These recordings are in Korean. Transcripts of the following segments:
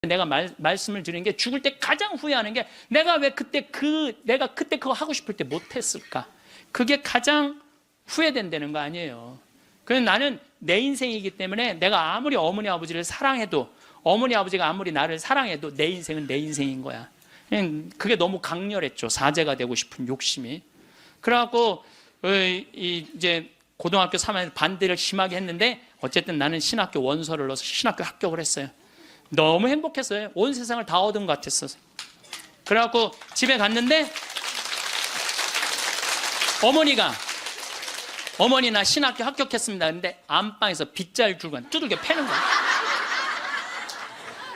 내가 말씀을 드리는 게 죽을 때 가장 후회하는 게 내가 그때 그거 하고 싶을 때 못했을까? 그게 가장 후회된다는 거 아니에요. 그래서 나는 내 인생이기 때문에 내가 아무리 어머니 아버지를 사랑해도 어머니 아버지가 아무리 나를 사랑해도 내 인생은 내 인생인 거야. 그게 너무 강렬했죠. 사제가 되고 싶은 욕심이. 그래갖고 이제 고등학교 3학년 반대를 심하게 했는데 어쨌든 나는 신학교 원서를 넣어서 신학교 합격을 했어요. 너무 행복했어요. 온 세상을 다 얻은 것 같았어요. 그래갖고 집에 갔는데 어머니 나 신학교 합격했습니다. 근데 안방에서 빗자루 들고 두들겨 패는 거야.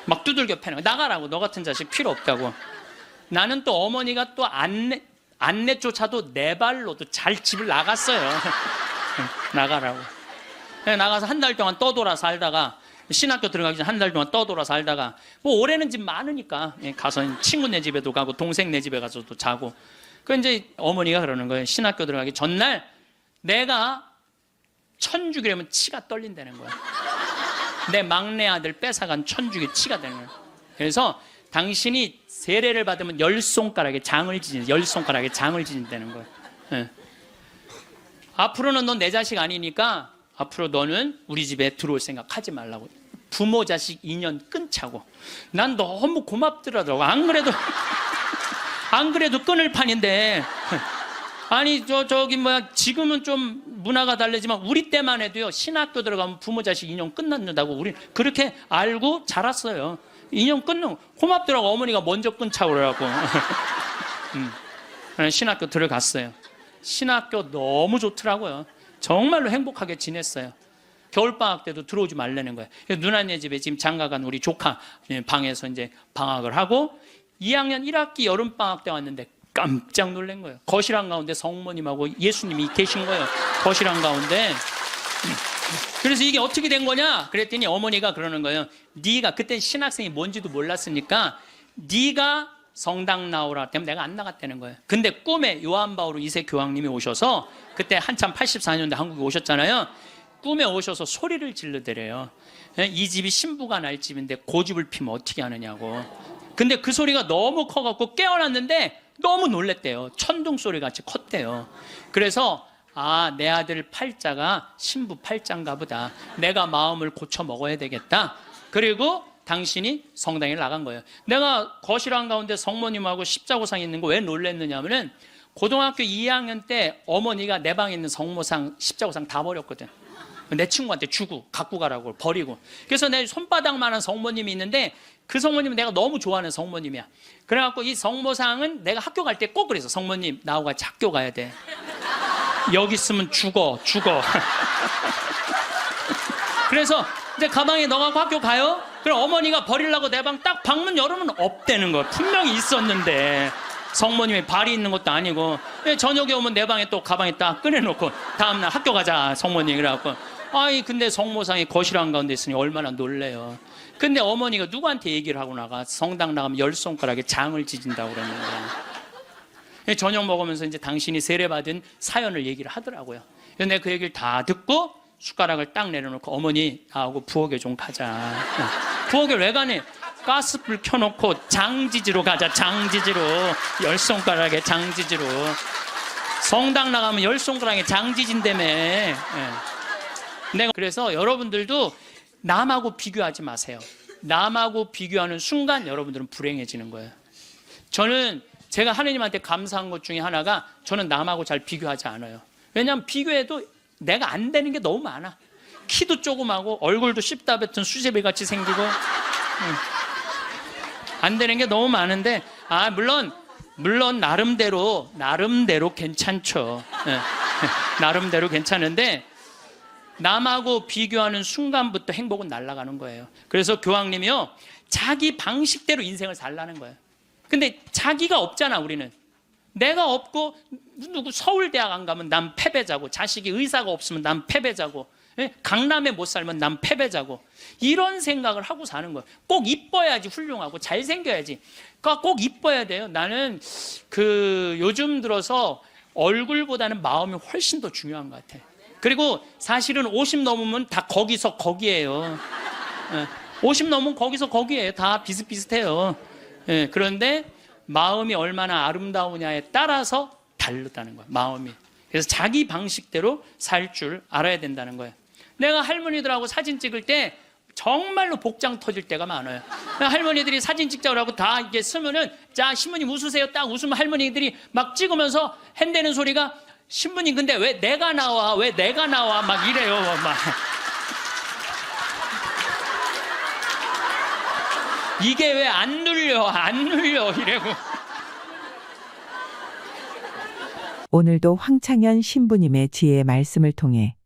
막 두들겨 패는 거야. 나가라고. 너 같은 자식 필요 없다고. 나는 또 어머니가 또 안내조차도 내 발로도 잘 집을 나갔어요. 나가라고. 나가서 한 달 동안 떠돌아 살다가 신학교 들어가기 전에 한 달 동안 떠돌아 살다가 뭐 올해는 집 많으니까 가서 친구네 집에도 가고 동생 네 집에 가서도 자고. 그 이제 어머니가 그러는 거예요. 신학교 들어가기 전날 내가 천주기라면 치가 떨린다는 거야. 내 막내 아들 뺏어간 천주기 치가 되는 거야. 그래서 당신이 세례를 받으면 열 손가락에 장을 지진다는 거야. 네. 앞으로는 넌 내 자식 아니니까 앞으로 너는 우리 집에 들어올 생각 하지 말라고. 부모 자식 인연 끊자고. 난 너무 고맙더라고. 안 그래도 끊을 판인데. 아니 지금은 좀 문화가 다르지만 우리 때만 해도요, 신학교 들어가면 부모 자식 인연 끝났는다고 우리 그렇게 알고 자랐어요. 인연 끊는 고맙더라고. 어머니가 먼저 끊자고 그래갖고. 신학교 들어갔어요. 신학교 너무 좋더라고요. 정말로 행복하게 지냈어요. 겨울방학 때도 들어오지 말라는 거예요. 누나네 집에 지금 장가간 우리 조카 방에서 이제 방학을 하고 2학년 1학기 여름방학 때 왔는데 깜짝 놀란 거예요. 거실 한가운데 성모님하고 예수님이 계신 거예요. 거실 한가운데. 그래서 이게 어떻게 된 거냐? 그랬더니 어머니가 그러는 거예요. 네가 그때 신학생이 뭔지도 몰랐으니까 네가 성당 나오라 때문에 내가 안 나갔다는 거예요. 근데 꿈에 요한 바오로 2세 교황님이 오셔서 그때 한참 84년대 한국에 오셨잖아요. 꿈에 오셔서 소리를 질르더래요. 이 집이 신부가 날 집인데 고집을 피면 어떻게 하느냐고. 근데 그 소리가 너무 커갖고 깨어났는데 너무 놀랬대요. 천둥 소리 같이 컸대요. 그래서 내 아들 팔자가 신부 팔자인가 보다. 내가 마음을 고쳐 먹어야 되겠다. 그리고 당신이 성당에 나간 거예요. 내가 거실 한가운데 성모님하고 십자고상 있는 거 왜 놀랬느냐 하면은 고등학교 2학년 때 어머니가 내 방에 있는 성모상 십자고상 다 버렸거든. 내 친구한테 주고 갖고 가라고 버리고. 그래서 내 손바닥만한 성모님이 있는데 그 성모님은 내가 너무 좋아하는 성모님이야. 그래갖고 이 성모상은 내가 학교 갈 때 꼭 그래서 성모님 나하고 같이 학교 가야 돼. 여기 있으면 죽어. 그래서 이제 가방에 넣어갖고 학교 가요. 그럼 어머니가 버리려고 내 방 딱 방문 열으면 없다는 거. 분명히 있었는데 성모님이 발이 있는 것도 아니고. 저녁에 오면 내 방에 또 가방에 딱 꺼내놓고 다음날 학교 가자 성모님. 그래갖고 근데 성모상이 거실 한가운데 있으니 얼마나 놀래요. 근데 어머니가 누구한테 얘기를 하고 나가? 성당 나가면 열 손가락에 장을 지진다고 그랬는데. 저녁 먹으면서 이제 당신이 세례받은 사연을 얘기를 하더라고요. 근데 그 얘기를 다 듣고 숟가락을 딱 내려놓고 어머니 나하고 부엌에 좀 가자. 부엌에 왜 가니? 가스불 켜놓고 장지지로 가자. 장지지로. 열 손가락에 장지지로. 성당 나가면 열 손가락에 장지진다며. 내가 그래서 여러분들도 남하고 비교하지 마세요. 남하고 비교하는 순간 여러분들은 불행해지는 거예요. 저는 제가 하느님한테 감사한 것 중에 하나가 저는 남하고 잘 비교하지 않아요. 왜냐하면 비교해도 내가 안 되는 게 너무 많아. 키도 조그마고 얼굴도 씹다 뱉은 수제비 같이 생기고 안 되는 게 너무 많은데 물론 나름대로 괜찮죠. 나름대로 괜찮은데 남하고 비교하는 순간부터 행복은 날아가는 거예요. 그래서 교황님이요, 자기 방식대로 인생을 살라는 거예요. 근데 자기가 없잖아. 우리는 내가 없고 누구 서울대학 안 가면 난 패배자고, 자식이 의사가 없으면 난 패배자고, 강남에 못 살면 난 패배자고, 이런 생각을 하고 사는 거예요. 꼭 이뻐야지 훌륭하고 잘생겨야지. 그러니까 꼭 이뻐야 돼요. 나는 요즘 들어서 얼굴보다는 마음이 훨씬 더 중요한 것 같아. 그리고 사실은 50 넘으면 다 거기서 거기예요. 50 넘으면 거기서 거기에 다 비슷비슷해요. 예, 그런데 마음이 얼마나 아름다우냐에 따라서 다르다는 거예요. 마음이. 그래서 자기 방식대로 살 줄 알아야 된다는 거예요. 내가 할머니들하고 사진 찍을 때 정말로 복장 터질 때가 많아요. 할머니들이 사진 찍자고 하고 다 이렇게 쓰면은, 자, 신부님 웃으세요. 딱 웃으면 할머니들이 막 찍으면서 핸대는 소리가, 신부님 근데 왜 내가 나와? 왜 내가 나와? 막 이래요. 막. 이게 왜 안 눌려? 안 눌려? 이래고. 오늘도 황창현 신부님의 지혜의 말씀을 통해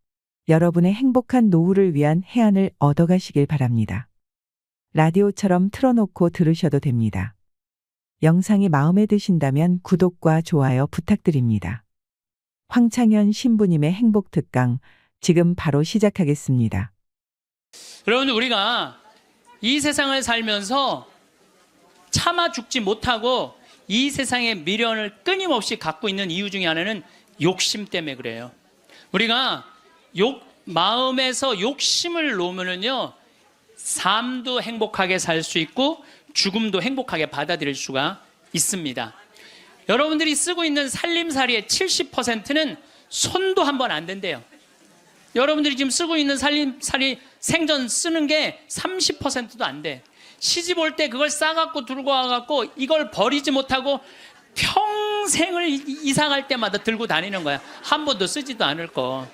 여러분의 행복한 노후를 위한 해안을 얻어가시길 바랍니다. 라디오처럼 틀어놓고 들으셔도 됩니다. 영상이 마음에 드신다면 구독과 좋아요 부탁드립니다. 황창현 신부님의 행복 특강 지금 바로 시작하겠습니다. 여러분들, 우리가 이 세상을 살면서 참아 죽지 못하고 이 세상의 미련을 끊임없이 갖고 있는 이유 중에 하나는 욕심 때문에 그래요. 우리가 마음에서 욕심을 놓으면요, 삶도 행복하게 살 수 있고 죽음도 행복하게 받아들일 수가 있습니다. 여러분들이 쓰고 있는 살림살이의 70%는 손도 한 번 안 댄대요. 여러분들이 지금 쓰고 있는 살림살이 생전 쓰는 게 30%도 안 돼. 시집 올 때 그걸 싸갖고 들고 와갖고 이걸 버리지 못하고 평생을 이사 갈 때마다 들고 다니는 거야. 한 번도 쓰지도 않을 거.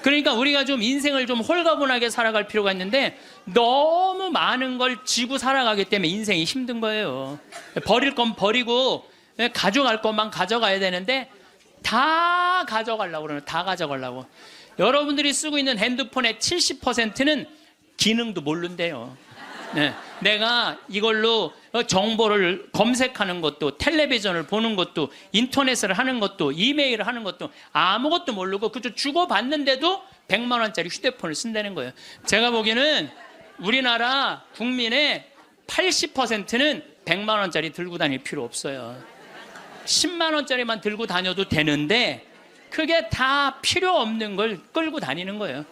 그러니까 우리가 좀 인생을 좀 홀가분하게 살아갈 필요가 있는데 너무 많은 걸 쥐고 살아가기 때문에 인생이 힘든 거예요. 버릴 건 버리고 가져갈 것만 가져가야 되는데 다 가져가려고 그러는, 다 가져가려고. 여러분들이 쓰고 있는 핸드폰의 70%는 기능도 모른대요. 네, 내가 이걸로 정보를 검색하는 것도, 텔레비전을 보는 것도, 인터넷을 하는 것도, 이메일을 하는 것도 아무것도 모르고 그저 주고받는데도 100만 원짜리 휴대폰을 쓴다는 거예요. 제가 보기에는 우리나라 국민의 80%는 100만 원짜리 들고 다닐 필요 없어요. 10만 원짜리만 들고 다녀도 되는데 그게 다 필요 없는 걸 끌고 다니는 거예요.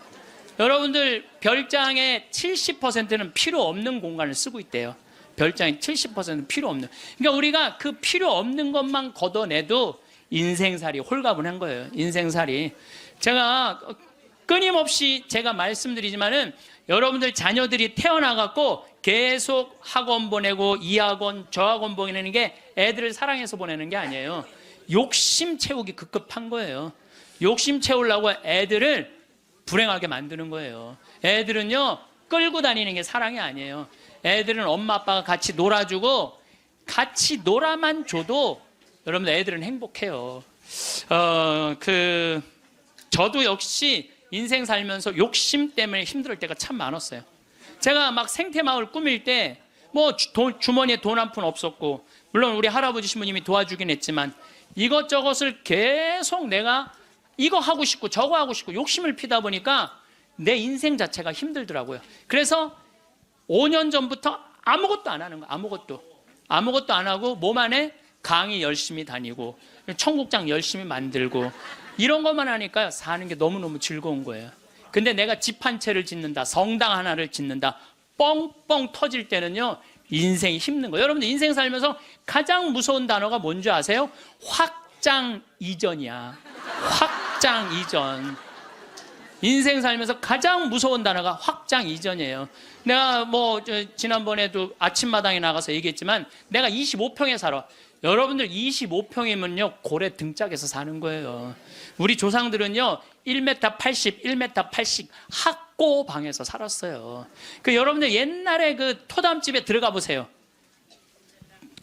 여러분들, 별장의 70%는 필요 없는 공간을 쓰고 있대요. 별장의 70%는 필요 없는. 그러니까 우리가 그 필요 없는 것만 걷어내도 인생살이 홀가분한 거예요. 인생살이. 제가 끊임없이 제가 말씀드리지만은 여러분들 자녀들이 태어나갖고 계속 학원 보내고 이 학원 저 학원 보내는 게 애들을 사랑해서 보내는 게 아니에요. 욕심 채우기 급급한 거예요. 욕심 채우려고 애들을 불행하게 만드는 거예요. 애들은요, 끌고 다니는 게 사랑이 아니에요. 애들은 엄마 아빠가 같이 놀아주고 같이 놀아만 줘도 여러분들 애들은 행복해요. 저도 역시 인생 살면서 욕심 때문에 힘들 때가 참 많았어요. 제가 막 생태마을 꾸밀 때 뭐 주머니에 돈 한 푼 없었고, 물론 우리 할아버지 신부님이 도와주긴 했지만 이것저것을 계속 내가 이거 하고 싶고 저거 하고 싶고 욕심을 피다 보니까 내 인생 자체가 힘들더라고요. 그래서 5년 전부터 아무것도 안 하는 거예요. 아무것도 안 하고 몸 안에 강의 열심히 다니고 청국장 열심히 만들고 이런 것만 하니까요, 사는 게 너무너무 즐거운 거예요. 근데 내가 집 한 채를 짓는다, 성당 하나를 짓는다, 뻥뻥 터질 때는요, 인생이 힘든 거예요. 여러분들 인생 살면서 가장 무서운 단어가 뭔지 아세요? 확장 이전이야. 확장 이전. 인생 살면서 가장 무서운 단어가 확장 이전이에요. 내가 지난번에도 아침마당에 나가서 얘기했지만 내가 25평에 살아. 여러분들 25평이면요 고래 등짝에서 사는 거예요. 우리 조상들은요 1m 80, 1m 80 학고방에서 살았어요. 여러분들 옛날에 그 토담집에 들어가 보세요.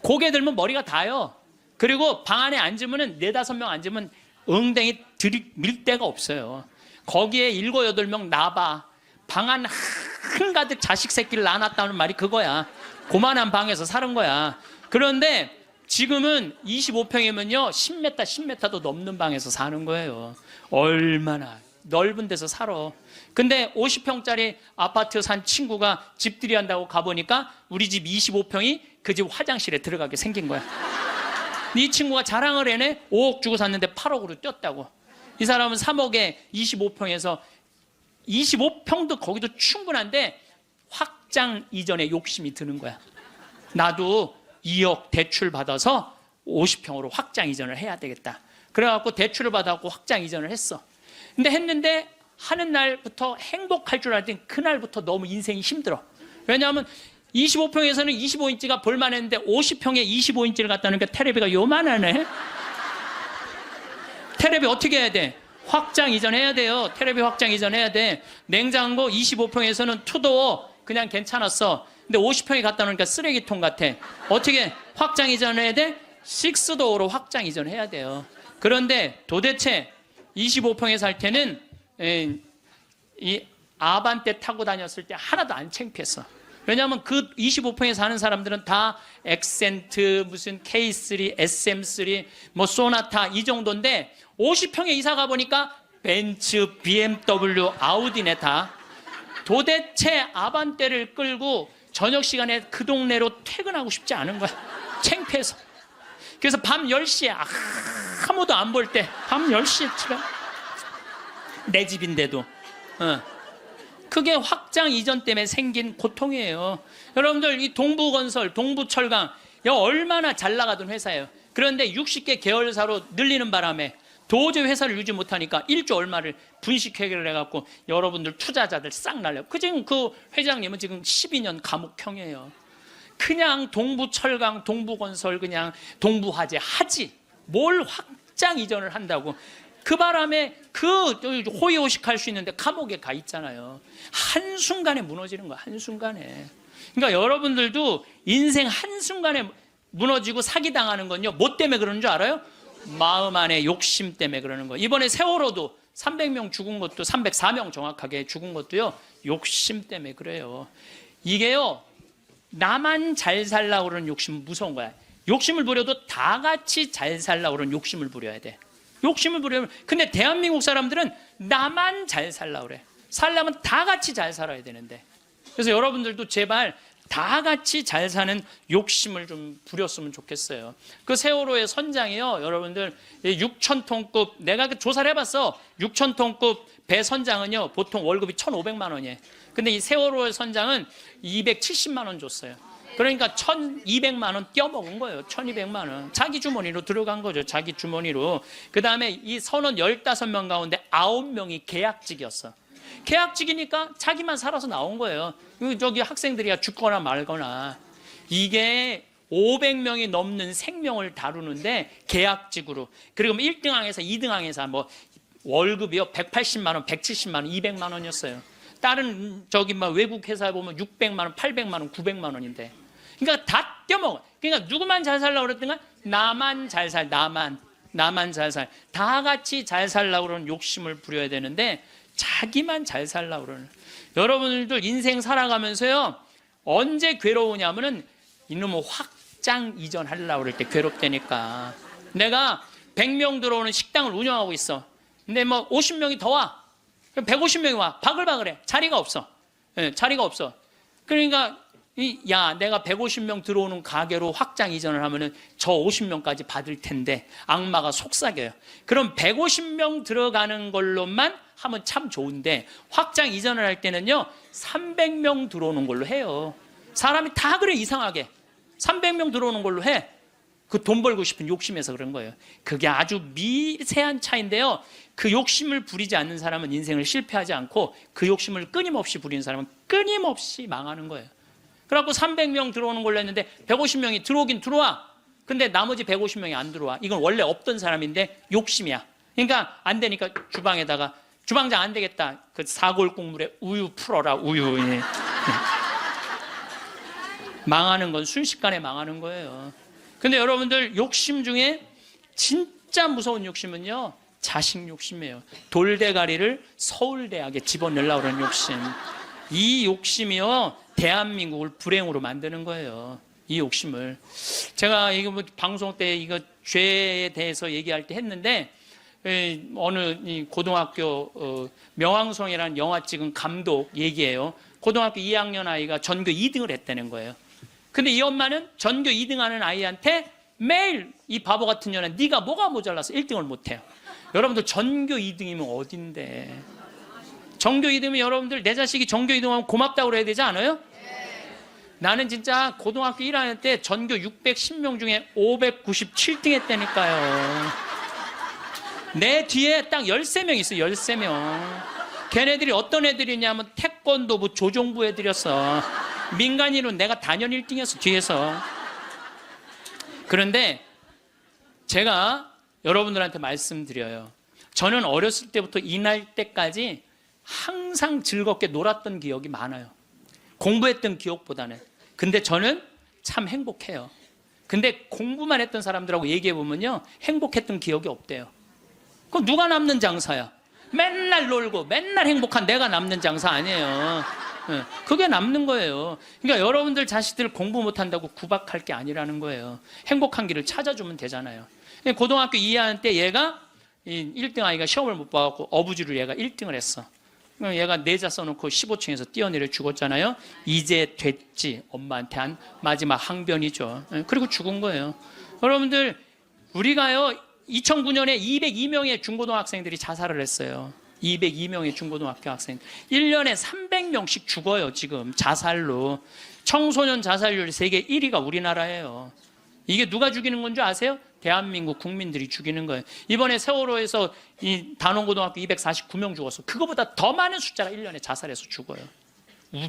고개 들면 머리가 닿아요. 그리고 방 안에 앉으면은 4-5명 앉으면 엉덩이 들이밀 데가 없어요. 거기에 7, 8명 나봐. 방 안 한가득 자식 새끼를 낳아놨다는 말이 그거야. 고만한 방에서 사는 거야. 그런데 지금은 25평이면요 10m, 10m도 넘는 방에서 사는 거예요. 얼마나 넓은 데서 살아. 근데 50평짜리 아파트 산 친구가 집들이 한다고 가보니까 우리 집 25평이 그 집 화장실에 들어가게 생긴 거야. 이 친구가 자랑을 해내. 5억 주고 샀는데 8억으로 뛰었다고. 이 사람은 3억에 25평에서 25평도 거기도 충분한데 확 확장 이전에 욕심이 드는 거야. 나도 2억 대출 받아서 50평으로 확장 이전을 해야 되겠다. 그래갖고 대출을 받아갖고 확장 이전을 했어. 근데 했는데 하는 날부터 행복할 줄 알았더니 그날부터 너무 인생이 힘들어. 왜냐하면 25평에서는 25인치가 볼만했는데 50평에 25인치를 갖다 놓으니까 테레비가 요만하네. 테레비 어떻게 해야 돼? 확장 이전해야 돼요. 테레비 확장 이전해야 돼. 냉장고 25평에서는 투도어 그냥 괜찮았어. 근데 50평에 갖다 놓으니까 쓰레기통 같아. 어떻게 확장 이전해야 돼? 6도어로 확장 이전해야 돼요. 그런데 도대체 25평에 살 때는 이 아반떼 타고 다녔을 때 하나도 안 창피했어. 왜냐하면 그 25평에 사는 사람들은 다 엑센트, 무슨 K3, SM3, 뭐 소나타 이 정도인데 50평에 이사 가보니까 벤츠, BMW, 아우디네 다. 도대체 아반떼를 끌고 저녁 시간에 그 동네로 퇴근하고 싶지 않은 거야. 창피해서. 그래서 밤 10시에 아무도 안 볼 때 밤 10시에 집에 내 집인데도 그게 확장 이전 때문에 생긴 고통이에요. 여러분들 이 동부건설, 동부철강 얼마나 잘 나가던 회사예요. 그런데 60개 계열사로 늘리는 바람에 도저히 회사를 유지 못하니까 1조 얼마를 분식회계를 해갖고 여러분들 투자자들 싹 날려요. 지금 그 회장님은 지금 12년 감옥형이에요. 그냥 동부철강, 동부건설 그냥 동부화재 하지 뭘 확장 이전을 한다고. 그 바람에 그 호의호식할 수 있는데 감옥에 가 있잖아요. 한순간에 무너지는 거야. 한순간에. 그러니까 여러분들도 인생 한순간에 무너지고 사기당하는 건요. 뭐 때문에 그러는 줄 알아요? 마음 안에 욕심 때문에 그러는 거예요. 이번에 세월호도 300명 죽은 것도 304명 정확하게 죽은 것도요. 욕심 때문에 그래요. 이게요. 나만 잘 살라고 그러는 욕심은 무서운 거야. 욕심을 부려도 다 같이 잘 살라고 그러는 욕심을 부려야 돼. 욕심을 부려면. 근데 대한민국 사람들은 나만 잘 살라고 그래. 살려면 다 같이 잘 살아야 되는데. 그래서 여러분들도 제발 다 같이 잘 사는 욕심을 좀 부렸으면 좋겠어요. 그 세월호의 선장이요. 여러분들 6,000톤급 내가 조사를 해봤어. 6,000톤급 배 선장은요. 보통 월급이 1,500만 원이에요. 근데 이 세월호의 선장은 270만 원 줬어요. 그러니까 1,200만 원 떼어먹은 거예요. 1,200만 원. 자기 주머니로 들어간 거죠. 자기 주머니로. 그 다음에 이 선원 15명 가운데 9명이 계약직이었어. 계약직이니까 자기만 살아서 나온 거예요. 저기 학생들이야 죽거나 말거나. 이게 500명이 넘는 생명을 다루는데 계약직으로. 그리고 1등항에서 2등항에서 뭐 월급이요 180만 원, 170만 원, 200만 원이었어요. 다른 저기 막 외국 회사에 보면 600만 원, 800만 원, 900만 원인데. 그러니까 다 떼먹어. 그러니까 누구만 잘 살라고 그랬던가? 나만 잘 살, 나만 잘 살. 다 같이 잘 살라고 그러는 욕심을 부려야 되는데 자기만 잘 살라고 그러는. 여러분들도 인생 살아가면서요. 언제 괴로우냐면은 이놈의 확장 이전하려고 그럴 때 괴롭다니까. 내가 100명 들어오는 식당을 운영하고 있어. 근데 뭐 50명이 더 와. 150명이 와. 바글바글해. 자리가 없어. 자리가 없어. 그러니까 야, 내가 150명 들어오는 가게로 확장 이전을 하면은 저 50명까지 받을 텐데 악마가 속삭여요. 그럼 150명 들어가는 걸로만 하면 참 좋은데 확장 이전을 할 때는요 300명 들어오는 걸로 해요. 사람이 다 그래. 이상하게 300명 들어오는 걸로 해. 그 돈 벌고 싶은 욕심에서 그런 거예요. 그게 아주 미세한 차이인데요. 그 욕심을 부리지 않는 사람은 인생을 실패하지 않고 그 욕심을 끊임없이 부리는 사람은 끊임없이 망하는 거예요. 그래갖고 300명 들어오는 걸로 했는데 150명이 들어오긴 들어와. 근데 나머지 150명이 안 들어와. 이건 원래 없던 사람인데 욕심이야. 그러니까 안 되니까 주방에다가 주방장 안 되겠다. 그 사골 국물에 우유 풀어라. 우유. 예. 망하는 건 순식간에 망하는 거예요. 근데 여러분들 욕심 중에 진짜 무서운 욕심은요. 자식 욕심이에요. 돌대가리를 서울대학에 집어넣으려고 그러는 욕심. 이 욕심이요. 대한민국을 불행으로 만드는 거예요. 이 욕심을. 제가 이거 뭐 방송 때 이거 죄에 대해서 얘기할 때 했는데 어느 이 고등학교 명왕성이라는 영화 찍은 감독 얘기예요. 고등학교 2학년 아이가 전교 2등을 했다는 거예요. 근데 이 엄마는 전교 2등 하는 아이한테 매일 이 바보 같은 년아 네가 뭐가 모자라서 1등을 못해요. 여러분들 전교 2등이면 어딘데. 전교 2등이면 여러분들 내 자식이 전교 2등하면 고맙다고 그래야 되지 않아요? 나는 진짜 고등학교 1학년 때 전교 610명 중에 597등 했다니까요. 내 뒤에 딱 13명 있어요. 13명. 걔네들이 어떤 애들이냐면 태권도부 조종부 애들이었어. 민간인으로 내가 단연 1등이었어. 뒤에서. 그런데 제가 여러분들한테 말씀드려요. 저는 어렸을 때부터 이날 때까지 항상 즐겁게 놀았던 기억이 많아요. 공부했던 기억보다는. 근데 저는 참 행복해요. 근데 공부만 했던 사람들하고 얘기해 보면요, 행복했던 기억이 없대요. 그럼 누가 남는 장사야? 맨날 놀고 맨날 행복한 내가 남는 장사 아니에요. 그게 남는 거예요. 그러니까 여러분들 자식들 공부 못한다고 구박할 게 아니라는 거예요. 행복한 길을 찾아주면 되잖아요. 고등학교 2학년 때 얘가 1등 아이가 시험을 못 봐갖고 어부지로 얘가 1등을 했어. 얘가 내자 써놓고 15층에서 뛰어내려 죽었잖아요. 이제 됐지. 엄마한테 한 마지막 항변이죠. 그리고 죽은 거예요. 여러분들, 우리가요 2009년에 202명의 중고등학생들이 자살을 했어요. 202명의 중고등학교 학생. 1년에 300명씩 죽어요. 지금 자살로. 청소년 자살률 세계 1위가 우리나라예요. 이게 누가 죽이는 건 줄 아세요? 대한민국 국민들이 죽이는 거예요. 이번에 세월호에서 이 단원고등학교 249명 죽었어. 그거보다 더 많은 숫자가 1년에 자살해서 죽어요.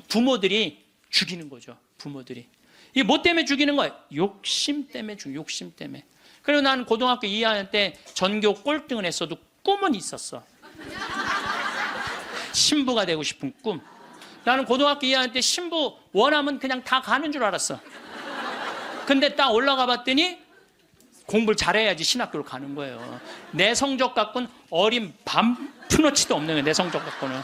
부모들이 죽이는 거죠. 부모들이. 이게 뭐 때문에 죽이는 거예요? 욕심 때문에 욕심 때문에. 그리고 난 고등학교 2학년 때 전교 꼴등을 했어도 꿈은 있었어. 신부가 되고 싶은 꿈. 나는 고등학교 2학년 때 신부 원하면 그냥 다 가는 줄 알았어. 근데 딱 올라가 봤더니 공부를 잘해야지 신학교를 가는 거예요. 내 성적 갖고는 어린 푼어치도 없는 거예요. 내 성적 갖고는.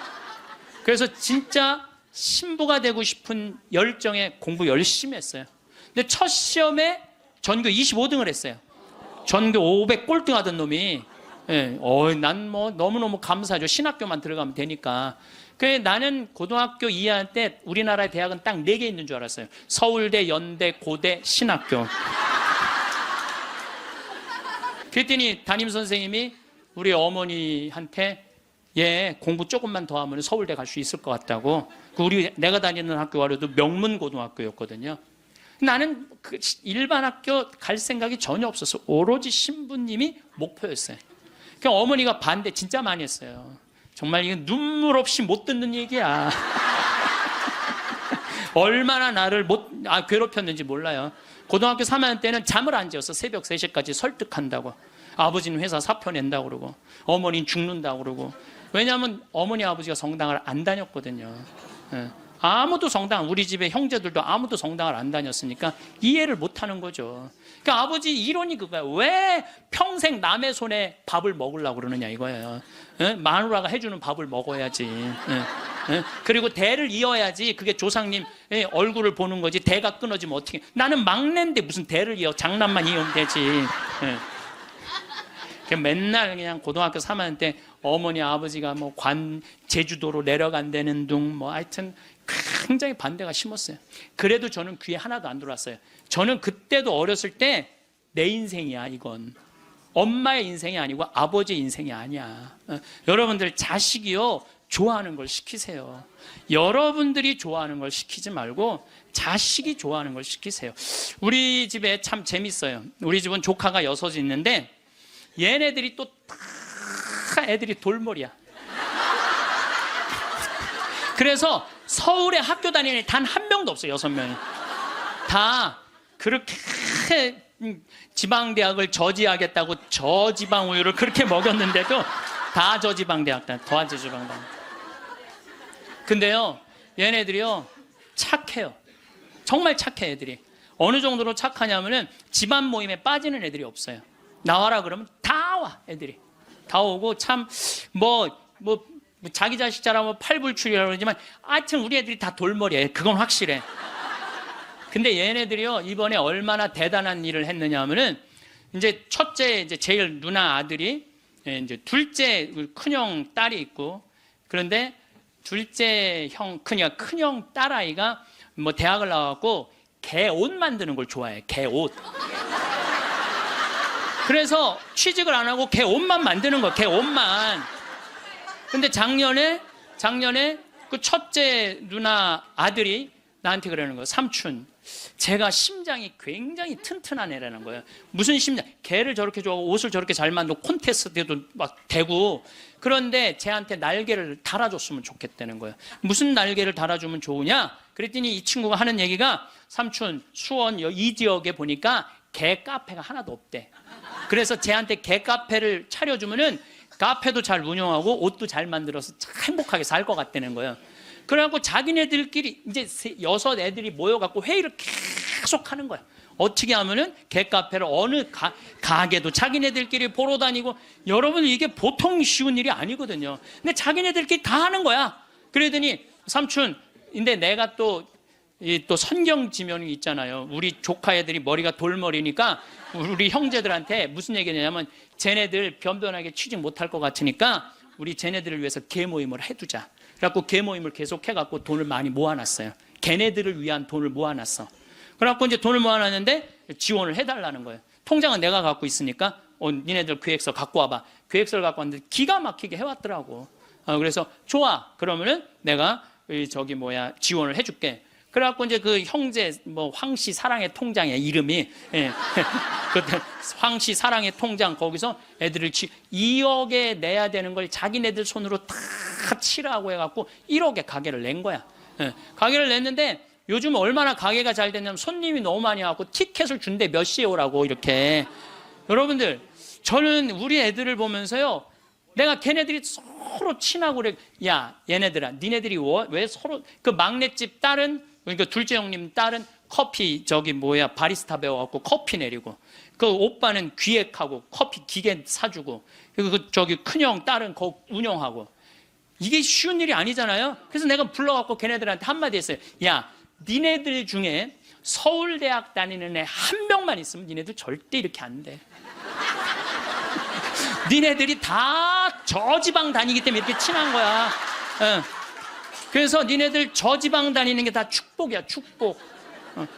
그래서 진짜 신부가 되고 싶은 열정에 공부 열심히 했어요. 근데 첫 시험에 전교 25등을 했어요. 전교 500 꼴등 하던 놈이. 난 뭐 너무너무 감사하죠. 신학교만 들어가면 되니까. 그래서 나는 고등학교 2학년 때 우리나라의 대학은 딱 4개 있는 줄 알았어요. 서울대, 연대, 고대, 신학교. 그랬더니 담임선생님이 우리 어머니한테 얘 공부 조금만 더 하면 서울대 갈 수 있을 것 같다고. 내가 다니는 학교가 그래도 명문고등학교였거든요. 나는 그 일반 학교 갈 생각이 전혀 없었어. 오로지 신부님이 목표였어요. 그러니까 어머니가 반대 진짜 많이 했어요. 정말 이건 눈물 없이 못 듣는 얘기야. 얼마나 나를 괴롭혔는지 몰라요. 고등학교 3학년 때는 잠을 안 재웠어. 새벽 3시까지 설득한다고. 아버지는 회사 사표 낸다고 그러고 어머니는 죽는다고 그러고. 왜냐하면 어머니 아버지가 성당을 안 다녔거든요. 아무도 우리 집에 형제들도 아무도 성당을 안 다녔으니까 이해를 못하는 거죠. 그러니까 아버지 이론이 그거예요. 왜 평생 남의 손에 밥을 먹으려고 그러느냐 이거예요. 마누라가 해주는 밥을 먹어야지. 그리고 대를 이어야지. 그게 조상님 얼굴을 보는 거지. 대가 끊어지면 어떻게. 나는 막내인데 무슨 대를 이어. 장난만 이으면 되지. 맨날 그냥 고등학교 3학년 때 어머니 아버지가 뭐 제주도로 내려간다는 둥 하여튼 굉장히 반대가 심했어요. 그래도 저는 귀에 하나도 안 들어왔어요. 저는 그때도 어렸을 때 내 인생이야 이건. 엄마의 인생이 아니고 아버지의 인생이 아니야. 여러분들 자식이요 좋아하는 걸 시키세요. 여러분들이 좋아하는 걸 시키지 말고 자식이 좋아하는 걸 시키세요. 우리 집에 참 재밌어요. 우리 집은 조카가 6이 있는데 얘네들이 또 다 애들이 돌머리야. 그래서 서울에 학교 다니는 애 단 한 명도 없어요. 6명이 다 그렇게 지방대학을 저지하겠다고 저지방 우유를 그렇게 먹였는데도 다 저지방대학 더 저지방대학. 근데요 얘네들이요 착해요. 정말 착해. 애들이 어느 정도로 착하냐면은 집안 모임에 빠지는 애들이 없어요. 나와라 그러면 다 와. 애들이 다 오고 참 자기 자식 잘하면 팔불출이라고 그러지만 하여튼 우리 애들이 다 돌머리예요. 그건 확실해. 근데 얘네들이요 이번에 얼마나 대단한 일을 했느냐 하면은 이제 첫째 이제 제일 누나 아들이 이제 둘째 큰형 딸이 있고 그런데 둘째 형 큰형 딸아이가 뭐 대학을 나와갖고 개 옷 만드는 걸 좋아해. 개 옷. 그래서 취직을 안 하고 개 옷만 만드는 거야. 개 옷만. 근데 작년에 그 첫째 누나 아들이 나한테 그러는 거예요. 삼촌, 제가 심장이 굉장히 튼튼한 애라는 거예요. 무슨 심장? 개를 저렇게 좋아하고 옷을 저렇게 잘 만들고 콘테스트에도 막 대고, 그런데 쟤한테 날개를 달아줬으면 좋겠다는 거예요. 무슨 날개를 달아주면 좋으냐? 그랬더니 이 친구가 하는 얘기가, 삼촌, 수원 이 지역에 보니까 개 카페가 하나도 없대. 그래서 쟤한테 개 카페를 차려주면은 카페도 잘 운영하고 옷도 잘 만들어서 참 행복하게 살 것 같다는 거예요. 그래갖고 자기네들끼리 이제 6 애들이 모여갖고 회의를 계속 하는 거야. 어떻게 하면은 개카페를 어느 가게도 자기네들끼리 보러 다니고, 여러분 이게 보통 쉬운 일이 아니거든요. 근데 자기네들끼리 다 하는 거야. 그러더니 삼촌, 근데 내가 또 선경 지면이 있잖아요. 우리 조카 애들이 머리가 돌머리니까 우리 형제들한테 무슨 얘기냐면, 쟤네들 변변하게 취직 못할 것 같으니까 우리 쟤네들을 위해서 개 모임을 해두자. 그래갖고 개 모임을 계속 해갖고 돈을 많이 모아놨어요. 걔네들을 위한 돈을 모아놨어. 그래갖고 이제 돈을 모아놨는데 지원을 해달라는 거예요. 통장은 내가 갖고 있으니까 니네들 계획서 갖고 와봐. 계획서를 갖고 왔는데 기가 막히게 해왔더라고. 그래서 좋아. 그러면은 내가 지원을 해줄게. 그래갖고 이제 그 형제 황씨 사랑의 통장이야 이름이. 예. 그때 황씨 사랑의 통장 거기서 애들을 2억에 내야 되는 걸 자기네들 손으로 다 치라고 해갖고 1억에 가게를 낸 거야. 예. 가게를 냈는데 요즘 얼마나 가게가 잘 됐냐면 손님이 너무 많이 와갖고 티켓을 준대. 몇 시에 오라고 이렇게. 여러분들, 저는 우리 애들을 보면서요, 내가 걔네들이 서로 친하고 그래. 야, 얘네들아, 니네들이 왜 서로, 그 막내집 딸은, 그러니까 둘째 형님 딸은 커피 바리스타 배워갖고 커피 내리고, 그 오빠는 기획하고 커피 기계 사주고, 그리고 큰형 딸은 거 운영하고. 이게 쉬운 일이 아니잖아요. 그래서 내가 불러갖고 걔네들한테 한마디 했어요. 야, 니네들 중에 서울대학 다니는 애 한 명만 있으면 니네들 절대 이렇게 안 돼. 니네들이 다 저지방 다니기 때문에 이렇게 친한 거야. 그래서 니네들 저지방 다니는 게 다 축복이야. 축복.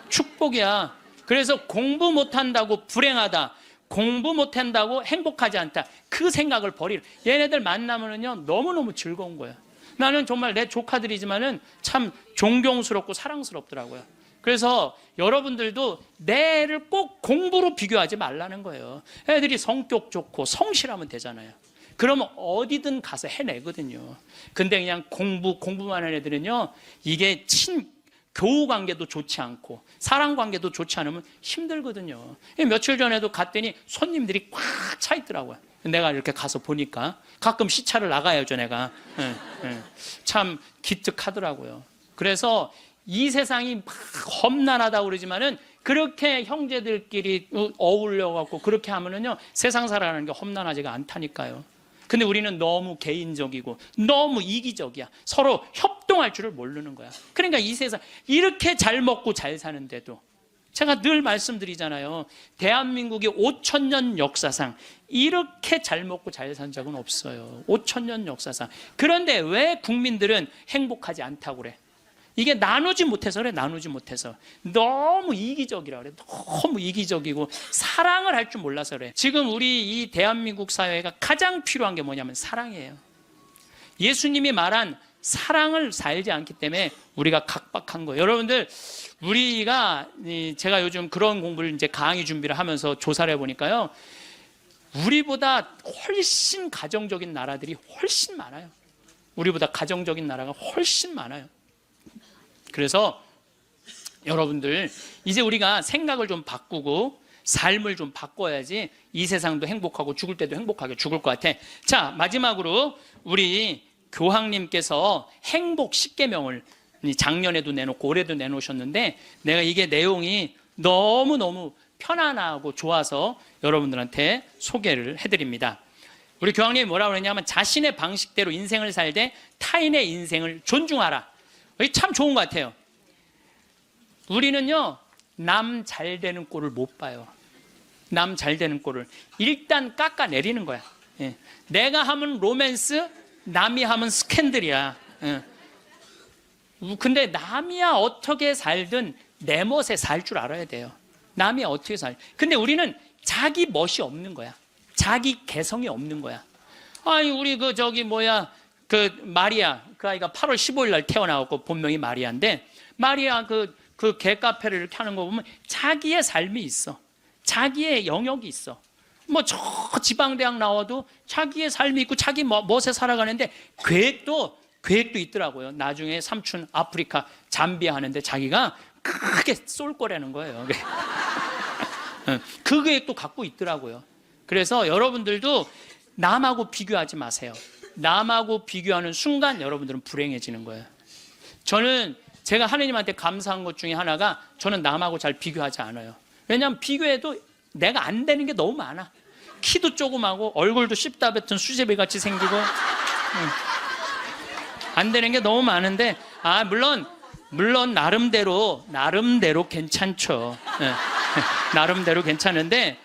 축복이야. 그래서 공부 못한다고 불행하다, 공부 못한다고 행복하지 않다, 그 생각을 버리라. 얘네들 만나면은요 너무너무 즐거운 거야. 나는 정말 내 조카들이지만은 참 존경스럽고 사랑스럽더라고요. 그래서 여러분들도 내 애를 꼭 공부로 비교하지 말라는 거예요. 애들이 성격 좋고 성실하면 되잖아요. 그러면 어디든 가서 해내거든요. 근데 그냥 공부만 하는 애들은요, 이게 교우 관계도 좋지 않고 사랑 관계도 좋지 않으면 힘들거든요. 며칠 전에도 갔더니 손님들이 꽉 차 있더라고요. 내가 이렇게 가서 보니까 가끔 시차를 나가야죠, 내가. 참 기특하더라고요. 그래서 이 세상이 막 험난하다고 그러지만은 그렇게 형제들끼리 어울려갖고 그렇게 하면은요, 세상 살아가는 게 험난하지가 않다니까요. 근데 우리는 너무 개인적이고 너무 이기적이야. 서로 협동할 줄을 모르는 거야. 그러니까 이 세상 이렇게 잘 먹고 잘 사는데도, 제가 늘 말씀드리잖아요. 대한민국의 5,000년 역사상 이렇게 잘 먹고 잘 산 적은 없어요. 5,000년 역사상. 그런데 왜 국민들은 행복하지 않다고 그래? 이게 나누지 못해서 그래. 나누지 못해서. 너무 이기적이라 그래. 너무 이기적이고 사랑을 할 줄 몰라서 그래. 지금 우리 이 대한민국 사회가 가장 필요한 게 뭐냐면 사랑이에요. 예수님이 말한 사랑을 살지 않기 때문에 우리가 각박한 거예요. 여러분들, 제가 요즘 그런 공부를 이제 강의 준비를 하면서 조사를 해보니까요, 우리보다 훨씬 가정적인 나라들이 훨씬 많아요. 우리보다 가정적인 나라가 훨씬 많아요. 그래서 여러분들, 이제 우리가 생각을 좀 바꾸고 삶을 좀 바꿔야지 이 세상도 행복하고 죽을 때도 행복하게 죽을 것 같아. 자, 마지막으로 우리 교황님께서 행복 10계명을 작년에도 내놓고 올해도 내놓으셨는데, 내가 이게 내용이 너무너무 편안하고 좋아서 여러분들한테 소개를 해드립니다. 우리 교황님이 뭐라고 그러냐면, 자신의 방식대로 인생을 살되 타인의 인생을 존중하라. 이게 참 좋은 것 같아요. 우리는요, 남 잘 되는 꼴을 못 봐요. 남 잘 되는 꼴을 일단 깎아내리는 거야. 내가 하면 로맨스, 남이 하면 스캔들이야. 근데 남이야 어떻게 살든 내 멋에 살 줄 알아야 돼요. 남이 어떻게 근데 우리는 자기 멋이 없는 거야. 자기 개성이 없는 거야. 아니, 우리 마리아, 그 아이가 8월 15일 날 태어나고 본명이 마리아인데, 마리아 그 개카페를 이렇게 하는 거 보면 자기의 삶이 있어. 자기의 영역이 있어. 뭐 저 지방대학 나와도 자기의 삶이 있고 자기 멋에 살아가는데 계획도 있더라고요. 나중에 삼촌 아프리카 잠비아 하는데 자기가 크게 쏠 거라는 거예요. 그 계획도 갖고 있더라고요. 그래서 여러분들도 남하고 비교하지 마세요. 남하고 비교하는 순간 여러분들은 불행해지는 거예요. 저는 제가 하느님한테 감사한 것 중에 하나가 저는 남하고 잘 비교하지 않아요. 왜냐하면 비교해도 내가 안 되는 게 너무 많아. 키도 조그마고 얼굴도 씹다 뱉은 수제비 같이 생기고 안 되는 게 너무 많은데 물론 나름대로 괜찮죠. 나름대로 괜찮은데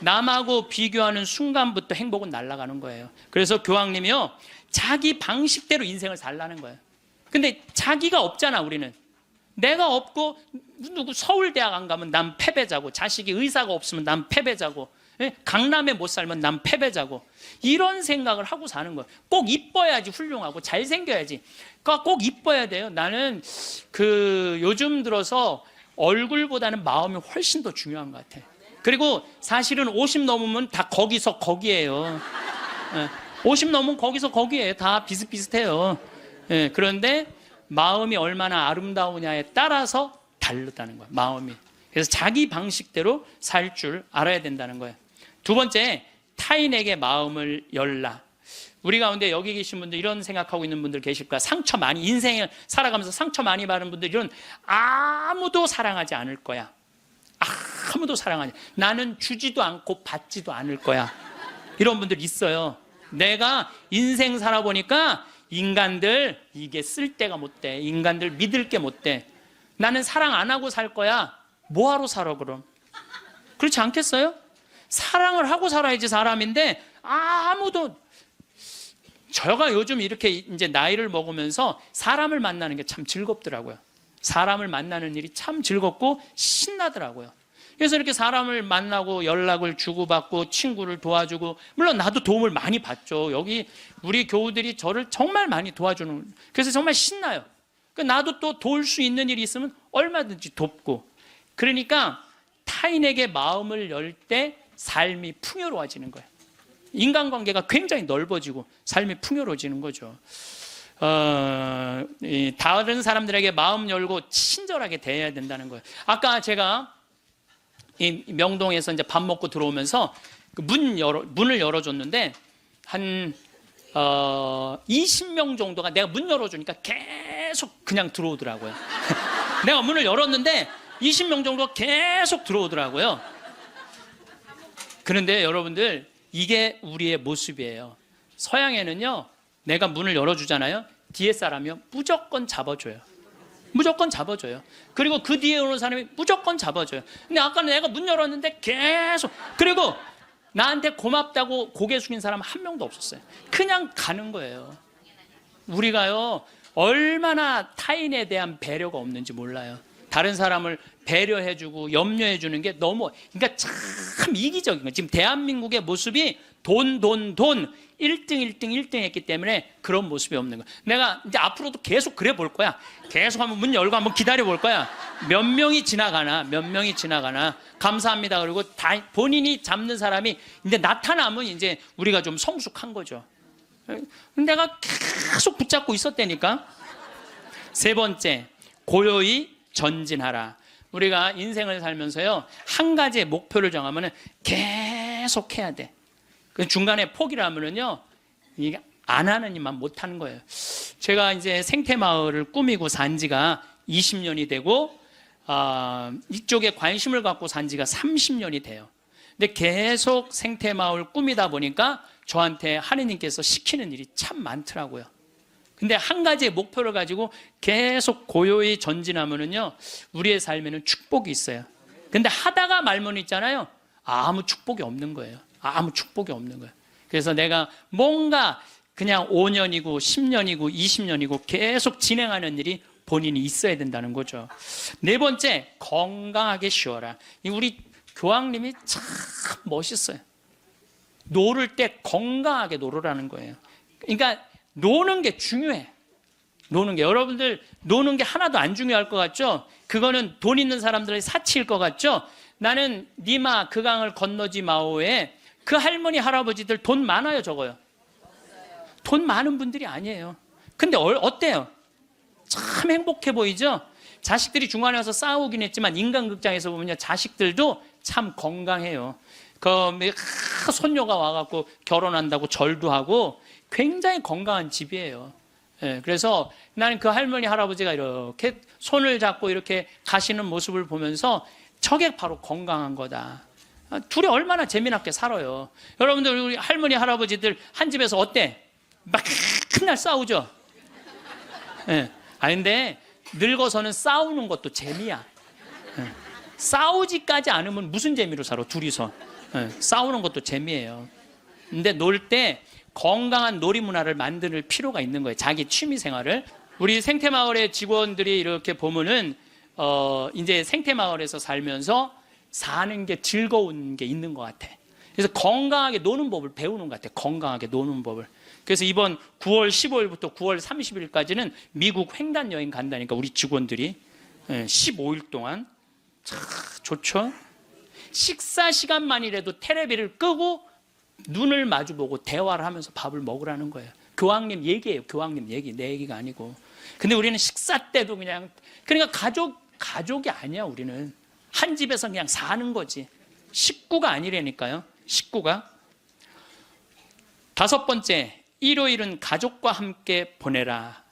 남하고 비교하는 순간부터 행복은 날아가는 거예요. 그래서 교황님이요 자기 방식대로 인생을 살라는 거예요. 근데 자기가 없잖아. 우리는 내가 없고 누구 서울대학 안 가면 난 패배자고, 자식이 의사가 없으면 난 패배자고, 강남에 못 살면 난 패배자고, 이런 생각을 하고 사는 거예요. 꼭 이뻐야지 훌륭하고 잘생겨야지. 그러니까 꼭 이뻐야 돼요. 나는 요즘 들어서 얼굴보다는 마음이 훨씬 더 중요한 것 같아. 그리고 사실은 50 넘으면 다 거기서 거기예요. 50 넘으면 거기서 거기에 다 비슷비슷해요. 그런데 마음이 얼마나 아름다우냐에 따라서 다르다는 거예요. 마음이. 그래서 자기 방식대로 살 줄 알아야 된다는 거예요. 두 번째, 타인에게 마음을 열라. 우리 가운데 여기 계신 분들 이런 생각하고 있는 분들 계실 거야. 인생을 살아가면서 상처 많이 받은 분들, 이런 아무도 사랑하지 않을 거야. 아무도 사랑하지. 나는 주지도 않고 받지도 않을 거야. 이런 분들 있어요. 내가 인생 살아보니까 인간들 이게 쓸데가 못 돼. 인간들 믿을 게 못 돼. 나는 사랑 안 하고 살 거야. 뭐하러 살아 그럼? 그렇지 않겠어요? 사랑을 하고 살아야지 사람인데 아무도. 제가 요즘 이렇게 이제 나이를 먹으면서 사람을 만나는 게 참 즐겁더라고요. 사람을 만나는 일이 참 즐겁고 신나더라고요. 그래서 이렇게 사람을 만나고 연락을 주고받고 친구를 도와주고, 물론 나도 도움을 많이 받죠. 여기 우리 교우들이 저를 정말 많이 도와주는, 그래서 정말 신나요. 나도 또 도울 수 있는 일이 있으면 얼마든지 돕고. 그러니까 타인에게 마음을 열 때 삶이 풍요로워지는 거예요. 인간관계가 굉장히 넓어지고 삶이 풍요로워지는 거죠. 다른 사람들에게 마음 열고 친절하게 대해야 된다는 거예요. 아까 제가 이 명동에서 이제 밥 먹고 들어오면서 문을 열어줬는데 한 20명 정도가 내가 문 열어주니까 계속 그냥 들어오더라고요. 내가 문을 열었는데 20명 정도가 계속 들어오더라고요. 그런데 여러분들, 이게 우리의 모습이에요. 서양에는요, 내가 문을 열어주잖아요. 뒤에 사람이요 무조건 잡아줘요. 무조건 잡아줘요. 그리고 그 뒤에 오는 사람이 무조건 잡아줘요. 근데 아까 내가 문 열었는데 계속, 그리고 나한테 고맙다고 고개 숙인 사람 한 명도 없었어요. 그냥 가는 거예요. 우리가요 얼마나 타인에 대한 배려가 없는지 몰라요. 다른 사람을 배려해주고 염려해주는 게 너무, 그러니까 참 이기적인 거예요. 지금 대한민국의 모습이 돈 1등 했기 때문에 그런 모습이 없는 거야. 내가 이제 앞으로도 계속 그래 볼 거야. 계속 한번 문 열고 한번 기다려 볼 거야. 몇 명이 지나가나 감사합니다. 그리고 다 본인이 잡는 사람이 이제 나타나면 이제 우리가 좀 성숙한 거죠. 내가 계속 붙잡고 있었다니까. 세 번째, 고요히 전진하라. 우리가 인생을 살면서요 한 가지의 목표를 정하면 계속 해야 돼. 중간에 포기를 하면은요 이게 안 하는 일만 못 하는 거예요. 제가 이제 생태마을을 꾸미고 산 지가 20년이 되고 이쪽에 관심을 갖고 산 지가 30년이 돼요. 근데 계속 생태마을 꾸미다 보니까 저한테 하느님께서 시키는 일이 참 많더라고요. 근데 한 가지의 목표를 가지고 계속 고요히 전진하면은요 우리의 삶에는 축복이 있어요. 근데 하다가 말면 있잖아요, 아무 축복이 없는 거예요. 아무 축복이 없는 거예요. 그래서 내가 뭔가 그냥 5년이고 10년이고 20년이고 계속 진행하는 일이 본인이 있어야 된다는 거죠. 네 번째, 건강하게 쉬어라. 우리 교황님이 참 멋있어요. 노를 때 건강하게 노르라는 거예요. 그러니까 노는 게 중요해. 노는 게. 여러분들 노는 게 하나도 안 중요할 것 같죠? 그거는 돈 있는 사람들의 사치일 것 같죠? 나는 니마 그 강을 건너지 마오에 그 할머니 할아버지들 돈 많아요, 적어요? 돈 많은 분들이 아니에요. 근데 어때요? 참 행복해 보이죠? 자식들이 중간에 와서 싸우긴 했지만 인간극장에서 보면요, 자식들도 참 건강해요. 손녀가 와갖고 결혼한다고 절도 하고 굉장히 건강한 집이에요. 예, 그래서 나는 그 할머니 할아버지가 이렇게 손을 잡고 이렇게 가시는 모습을 보면서 저게 바로 건강한 거다. 둘이 얼마나 재미나게 살아요. 여러분들 우리 할머니 할아버지들 한 집에서 어때? 막 맨날 싸우죠. 예. 근데 늙어서는 싸우는 것도 재미야. 예. 싸우지까지 않으면 무슨 재미로 살아, 둘이서. 예. 싸우는 것도 재미예요. 근데 놀 때 건강한 놀이 문화를 만들 필요가 있는 거예요. 자기 취미 생활을. 우리 생태마을의 직원들이 이렇게 보면은 이제 생태마을에서 살면서 사는 게 즐거운 게 있는 것 같아. 그래서 건강하게 노는 법을 배우는 것 같아. 건강하게 노는 법을. 그래서 이번 9월 15일부터 9월 30일까지는 미국 횡단 여행 간다니까, 우리 직원들이 15일 동안. 참 좋죠. 식사 시간만이라도 테레비를 끄고 눈을 마주보고 대화를 하면서 밥을 먹으라는 거예요. 교황님 얘기예요. 교황님 얘기, 내 얘기가 아니고. 근데 우리는 식사 때도 그냥, 그러니까 가족이 아니야. 우리는 한 집에서 그냥 사는 거지. 식구가 아니라니까요. 식구가. 5번째, 일요일은 가족과 함께 보내라.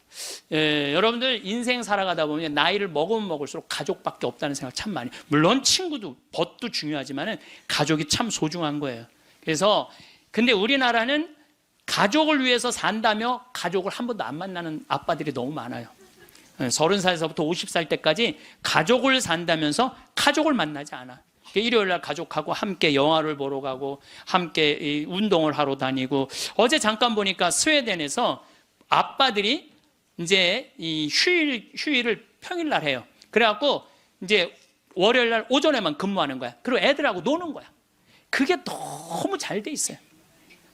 여러분들 인생 살아가다 보면 나이를 먹으면 먹을수록 가족밖에 없다는 생각 참 많이. 물론 친구도 벗도 중요하지만은 가족이 참 소중한 거예요. 그래서 근데 우리나라는 가족을 위해서 산다며 가족을 한 번도 안 만나는 아빠들이 너무 많아요. 30살에서부터 50살 때까지 가족을 산다면서 가족을 만나지 않아. 일요일 날 가족하고 함께 영화를 보러 가고 함께 운동을 하러 다니고. 어제 잠깐 보니까 스웨덴에서 아빠들이 이제 이 휴일을 평일 날 해요. 그래갖고 이제 월요일 날 오전에만 근무하는 거야. 그리고 애들하고 노는 거야. 그게 너무 잘 돼 있어요.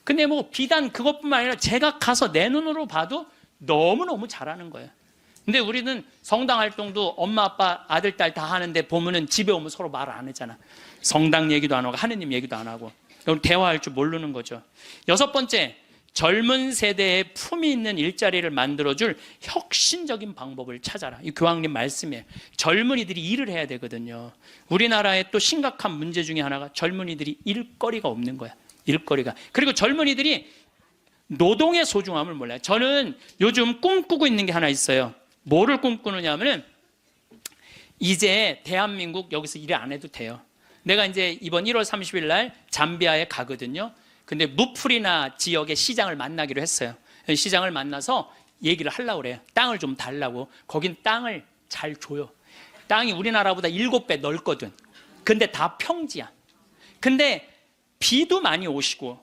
근데 뭐 비단 그것뿐만 아니라 제가 가서 내 눈으로 봐도 너무너무 잘하는 거예요. 근데 우리는 성당 활동도 엄마 아빠 아들 딸 다 하는데 보면은 집에 오면 서로 말 안 하잖아. 성당 얘기도 안 하고 하느님 얘기도 안 하고. 대화할 줄 모르는 거죠. 6번째, 젊은 세대에 품위 있는 일자리를 만들어줄 혁신적인 방법을 찾아라. 이 교황님 말씀이에요. 젊은이들이 일을 해야 되거든요. 우리나라의 또 심각한 문제 중에 하나가 젊은이들이 일거리가 없는 거야. 일거리가. 그리고 젊은이들이 노동의 소중함을 몰라요. 저는 요즘 꿈꾸고 있는 게 하나 있어요. 뭐를 꿈꾸느냐 하면은 이제 대한민국 여기서 일 안 해도 돼요. 내가 이제 이번 1월 30일 날 잠비아에 가거든요. 근데 무프리나 지역의 시장을 만나기로 했어요. 시장을 만나서 얘기를 하려고 그래요. 땅을 좀 달라고. 거긴 땅을 잘 줘요. 땅이 우리나라보다 7배 넓거든. 근데 다 평지야. 근데 비도 많이 오시고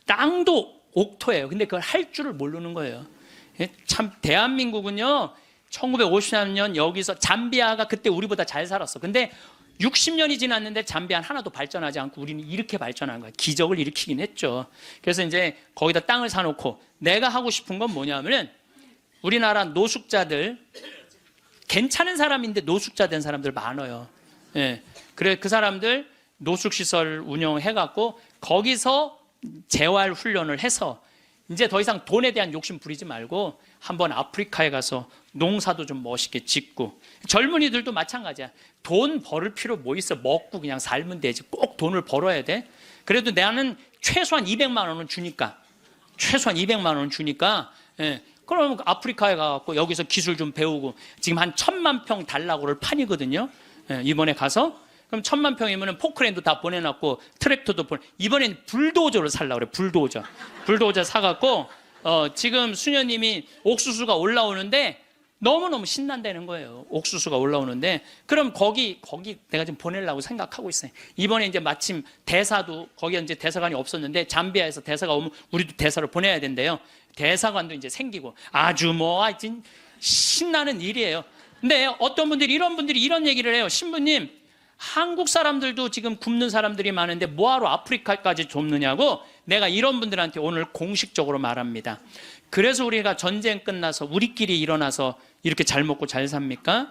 땅도 옥토예요. 근데 그걸 할 줄을 모르는 거예요. 참 대한민국은요, 1953년 여기서 잠비아가 그때 우리보다 잘 살았어. 근데 60년이 지났는데 잠비아는 하나도 발전하지 않고 우리는 이렇게 발전한 거야. 기적을 일으키긴 했죠. 그래서 이제 거기다 땅을 사놓고 내가 하고 싶은 건 뭐냐면은 우리나라 노숙자들, 괜찮은 사람인데 노숙자 된 사람들 많아요. 예. 그래 그 사람들 노숙시설 운영해갖고 거기서 재활 훈련을 해서 이제 더 이상 돈에 대한 욕심 부리지 말고 한번 아프리카에 가서 농사도 좀 멋있게 짓고. 젊은이들도 마찬가지야. 돈 벌을 필요 뭐 있어. 먹고 그냥 살면 되지. 꼭 돈을 벌어야 돼. 그래도 나는 최소한 200만 원은 주니까, 최소한 200만 원은 주니까, 예. 그럼 아프리카에 가서 여기서 기술 좀 배우고. 지금 한 1000만 평 달라고를 판이거든요. 예. 이번에 가서 그럼 1000만 평이면 포크레인도 다 보내놨고 트랙터도 이번엔 불도저를 살라고 그래. 불도저 사갖고 지금 수녀님이 옥수수가 올라오는데 너무너무 신난다는 거예요. 옥수수가 올라오는데 그럼 거기 내가 좀 보내려고 생각하고 있어요. 이번에 이제 마침 대사도 거기 이제 대사관이 없었는데 잠비아에서 대사가 오면 우리도 대사를 보내야 된대요. 대사관도 이제 생기고 아주 뭐 하여튼 신나는 일이에요. 근데 어떤 분들이 이런 얘기를 해요. 신부님, 한국 사람들도 지금 굶는 사람들이 많은데 뭐하러 아프리카까지 돕느냐고 내가 이런 분들한테 오늘 공식적으로 말합니다. 그래서 우리가 전쟁 끝나서 우리끼리 일어나서 이렇게 잘 먹고 잘 삽니까?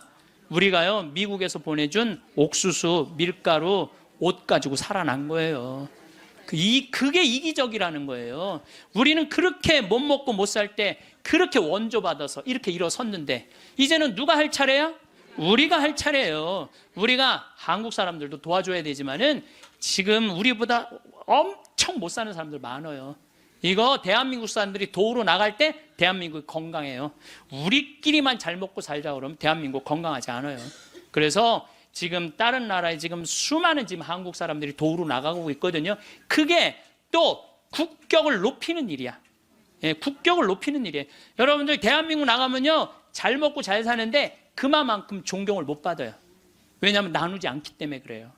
우리가요, 미국에서 보내준 옥수수, 밀가루, 옷 가지고 살아난 거예요. 그게 이기적이라는 거예요. 우리는 그렇게 못 먹고 못 살 때 그렇게 원조받아서 이렇게 일어섰는데 이제는 누가 할 차례야? 우리가 할 차례예요. 우리가 한국 사람들도 도와줘야 되지만은 지금 우리보다 엄청 못 사는 사람들 많아요. 이거 대한민국 사람들이 도우러 나갈 때 대한민국이 건강해요. 우리끼리만 잘 먹고 살자 그러면 대한민국 건강하지 않아요. 그래서 지금 다른 나라에 지금 수많은 지금 한국 사람들이 도우러 나가고 있거든요. 그게 또 국격을 높이는 일이야. 예, 국격을 높이는 일이에요. 여러분들 대한민국 나가면요, 잘 먹고 잘 사는데 그만큼 존경을 못 받아요. 왜냐하면 나누지 않기 때문에 그래요.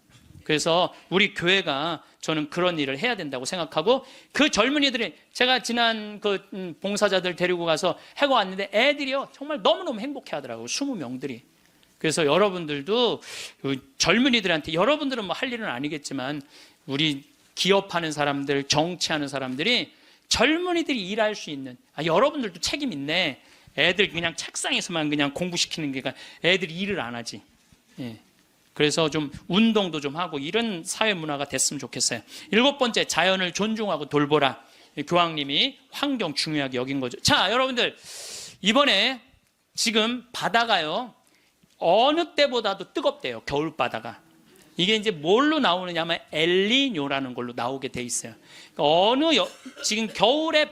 그래서 우리 교회가 저는 그런 일을 해야 된다고 생각하고, 그 젊은이들이, 제가 지난 그 봉사자들 데리고 가서 해고 왔는데 애들이요 정말 너무너무 행복해 하더라고요. 20명들이. 그래서 여러분들도 그 젊은이들한테, 여러분들은 뭐 할 일은 아니겠지만 우리 기업하는 사람들, 정치하는 사람들이 젊은이들이 일할 수 있는, 여러분들도 책임 있네. 애들 그냥 책상에서만 그냥 공부시키는 게 아니라 애들이 일을 안 하지. 예. 그래서 좀 운동도 좀 하고 이런 사회 문화가 됐으면 좋겠어요. 7번째, 자연을 존중하고 돌보라. 교황님이 환경 중요하게 여긴 거죠. 자, 여러분들, 이번에 지금 바다가요 어느 때보다도 뜨겁대요. 겨울 바다가. 이게 이제 뭘로 나오느냐면 엘니뇨라는 걸로 나오게 돼 있어요. 지금 겨울에는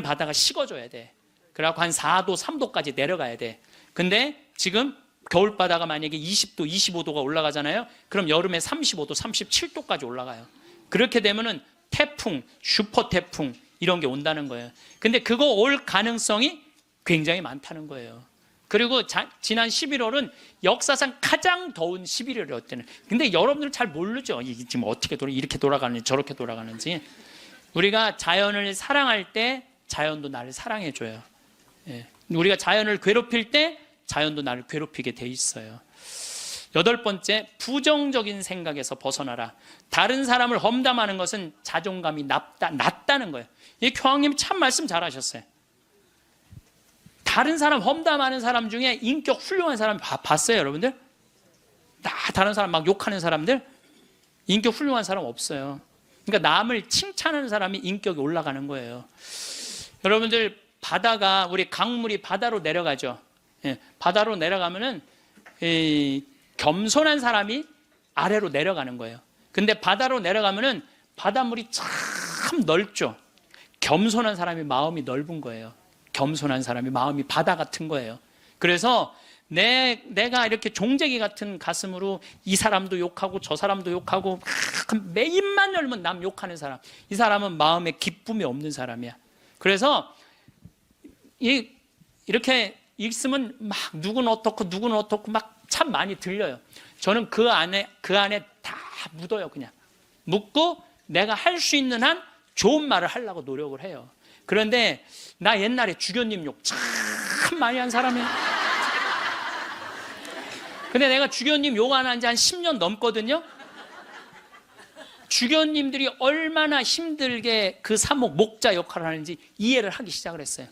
바다가 식어져야 돼. 그래갖고 한 4도, 3도까지 내려가야 돼. 근데 지금 겨울 바다가 만약에 20도, 25도가 올라가잖아요. 그럼 여름에 35도, 37도까지 올라가요. 그렇게 되면은 태풍, 슈퍼 태풍 이런 게 온다는 거예요. 근데 그거 올 가능성이 굉장히 많다는 거예요. 그리고 지난 11월은 역사상 가장 더운 11월이었대요. 근데 여러분들 잘 모르죠. 이게 지금 어떻게 이렇게 돌아가는지 저렇게 돌아가는지. 우리가 자연을 사랑할 때 자연도 나를 사랑해줘요. 예. 우리가 자연을 괴롭힐 때 자연도 나를 괴롭히게 돼 있어요. 8번째, 부정적인 생각에서 벗어나라. 다른 사람을 험담하는 것은 자존감이 낮다는 거예요. 이 교황님이 참 말씀 잘하셨어요. 다른 사람 험담하는 사람 중에 인격 훌륭한 사람 봤어요, 여러분들? 다른 사람 막 욕하는 사람들? 인격 훌륭한 사람 없어요. 그러니까 남을 칭찬하는 사람이 인격이 올라가는 거예요. 여러분들, 바다가, 우리 강물이 바다로 내려가죠. 예, 바다로 내려가면은 겸손한 사람이 아래로 내려가는 거예요. 근데 바다로 내려가면은 바닷물이 참 넓죠. 겸손한 사람이 마음이 넓은 거예요. 겸손한 사람이 마음이 바다 같은 거예요. 그래서 내가 이렇게 종재기 같은 가슴으로 이 사람도 욕하고 저 사람도 욕하고 매 입만 열면 남 욕하는 사람, 이 사람은 마음에 기쁨이 없는 사람이야. 그래서 이렇게 있으면 막 누구는 어떻고 막 참 많이 들려요. 저는 그 안에 다 묻어요. 그냥 묻고 내가 할 수 있는 한 좋은 말을 하려고 노력을 해요. 그런데 나 옛날에 주교님 욕 참 많이 한 사람이야. 근데 내가 주교님 욕 안 한 지 한 10년 넘거든요. 주교님들이 얼마나 힘들게 그 사목 목자 역할을 하는지 이해를 하기 시작을 했어요.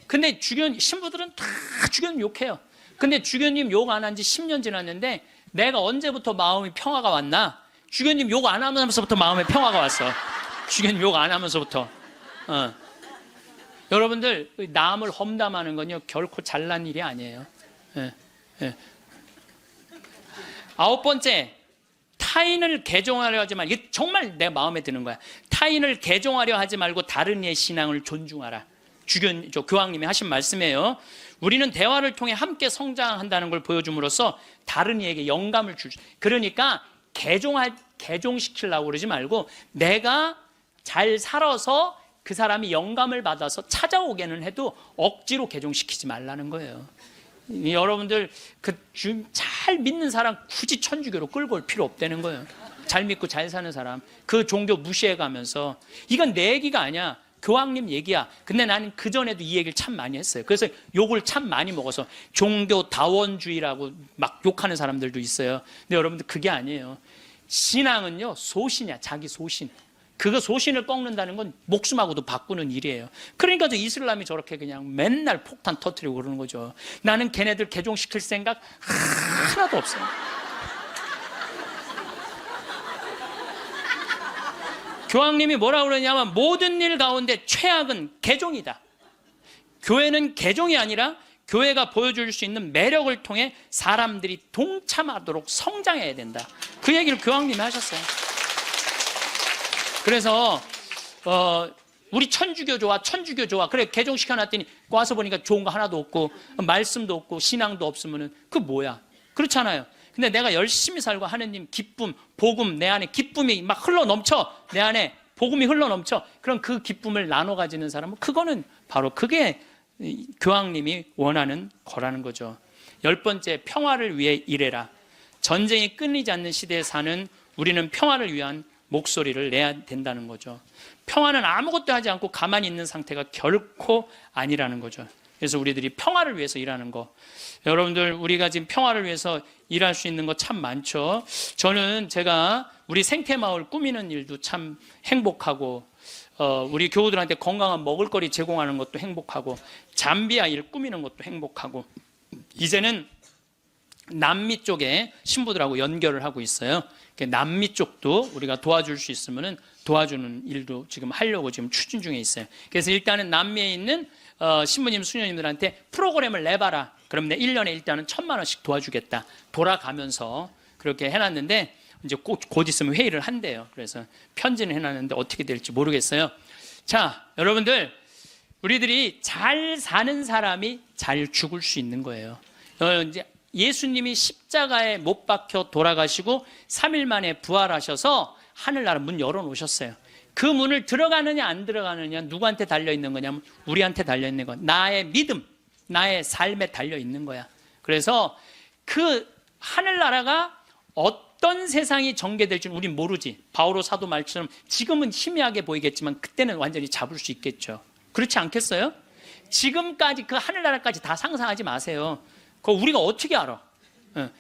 근데 신부들은 다 주교님 욕해요. 근데 주교님 욕 안 한 지 10년 지났는데 내가 언제부터 마음이 평화가 왔나? 주교님 욕 안 하면서부터 마음에 평화가 왔어. 주교님 욕 안 하면서부터. 여러분들, 남을 험담하는 건요 결코 잘난 일이 아니에요. 9번째, 타인을 개종하려 하지 말고, 이게 정말 내 마음에 드는 거야. 타인을 개종하려 하지 말고 다른 이의 신앙을 존중하라. 교황님이 하신 말씀이에요. 우리는 대화를 통해 함께 성장한다는 걸 보여줌으로써 다른 이에게 영감을 주죠. 그러니까 개종시키려고 그러지 말고 내가 잘 살아서 그 사람이 영감을 받아서 찾아오게는 해도 억지로 개종시키지 말라는 거예요. 여러분들, 잘 믿는 사람 굳이 천주교로 끌고 올 필요 없다는 거예요. 잘 믿고 잘 사는 사람, 그 종교 무시해 가면서, 이건 내 얘기가 아니야. 교황님 얘기야. 근데 나는 그전에도 이 얘기를 참 많이 했어요. 그래서 욕을 참 많이 먹어서 종교 다원주의라고 막 욕하는 사람들도 있어요. 근데 여러분들 그게 아니에요. 신앙은요, 소신이야. 자기 소신. 그거 소신을 꺾는다는 건 목숨하고도 바꾸는 일이에요. 그러니까 저 이슬람이 저렇게 그냥 맨날 폭탄 터뜨리고 그러는 거죠. 나는 걔네들 개종시킬 생각 하나도 없어요. 교황님이 뭐라고 그러냐면 모든 일 가운데 최악은 개종이다. 교회는 개종이 아니라 교회가 보여줄 수 있는 매력을 통해 사람들이 동참하도록 성장해야 된다. 그 얘기를 교황님이 하셨어요. 그래서 우리 천주교 좋아, 천주교 좋아. 그래 개종시켜놨더니 와서 보니까 좋은 거 하나도 없고 말씀도 없고 신앙도 없으면은 그 뭐야? 그렇잖아요. 근데 내가 열심히 살고 하느님 기쁨, 복음, 내 안에 기쁨이 막 흘러넘쳐, 내 안에 복음이 흘러넘쳐. 그럼 그 기쁨을 나눠 가지는 사람은 그거는 바로 그게 교황님이 원하는 거라는 거죠. 10번째, 평화를 위해 일해라. 전쟁이 끊이지 않는 시대에 사는 우리는 평화를 위한 목소리를 내야 된다는 거죠. 평화는 아무것도 하지 않고 가만히 있는 상태가 결코 아니라는 거죠. 그래서 우리들이 평화를 위해서 일하는 거. 여러분들 우리가 지금 평화를 위해서 일할 수 있는 거 참 많죠. 저는 제가 우리 생태마을 꾸미는 일도 참 행복하고 우리 교우들한테 건강한 먹을거리 제공하는 것도 행복하고 잠비아 일 꾸미는 것도 행복하고 이제는 남미 쪽에 신부들하고 연결을 하고 있어요. 남미 쪽도 우리가 도와줄 수 있으면 도와주는 일도 지금 하려고 지금 추진 중에 있어요. 그래서 일단은 남미에 있는 신부님, 수녀님들한테 프로그램을 내봐라. 그럼 내 1년에 일단은 1,000만 원씩 도와주겠다. 돌아가면서 그렇게 해놨는데 이제 곧 있으면 회의를 한대요. 그래서 편지는 해놨는데 어떻게 될지 모르겠어요. 자, 여러분들 우리들이 잘 사는 사람이 잘 죽을 수 있는 거예요. 이제 예수님이 십자가에 못 박혀 돌아가시고 3일 만에 부활하셔서 하늘나라 문 열어놓으셨어요. 그 문을 들어가느냐 안 들어가느냐 누구한테 달려있는 거냐면 우리한테 달려있는 거. 나의 믿음, 나의 삶에 달려있는 거야. 그래서 그 하늘나라가 어떤 세상이 전개될지는 우린 모르지. 바오로 사도 말처럼 지금은 희미하게 보이겠지만 그때는 완전히 잡을 수 있겠죠. 그렇지 않겠어요? 지금까지 그 하늘나라까지 다 상상하지 마세요. 그거 우리가 어떻게 알아?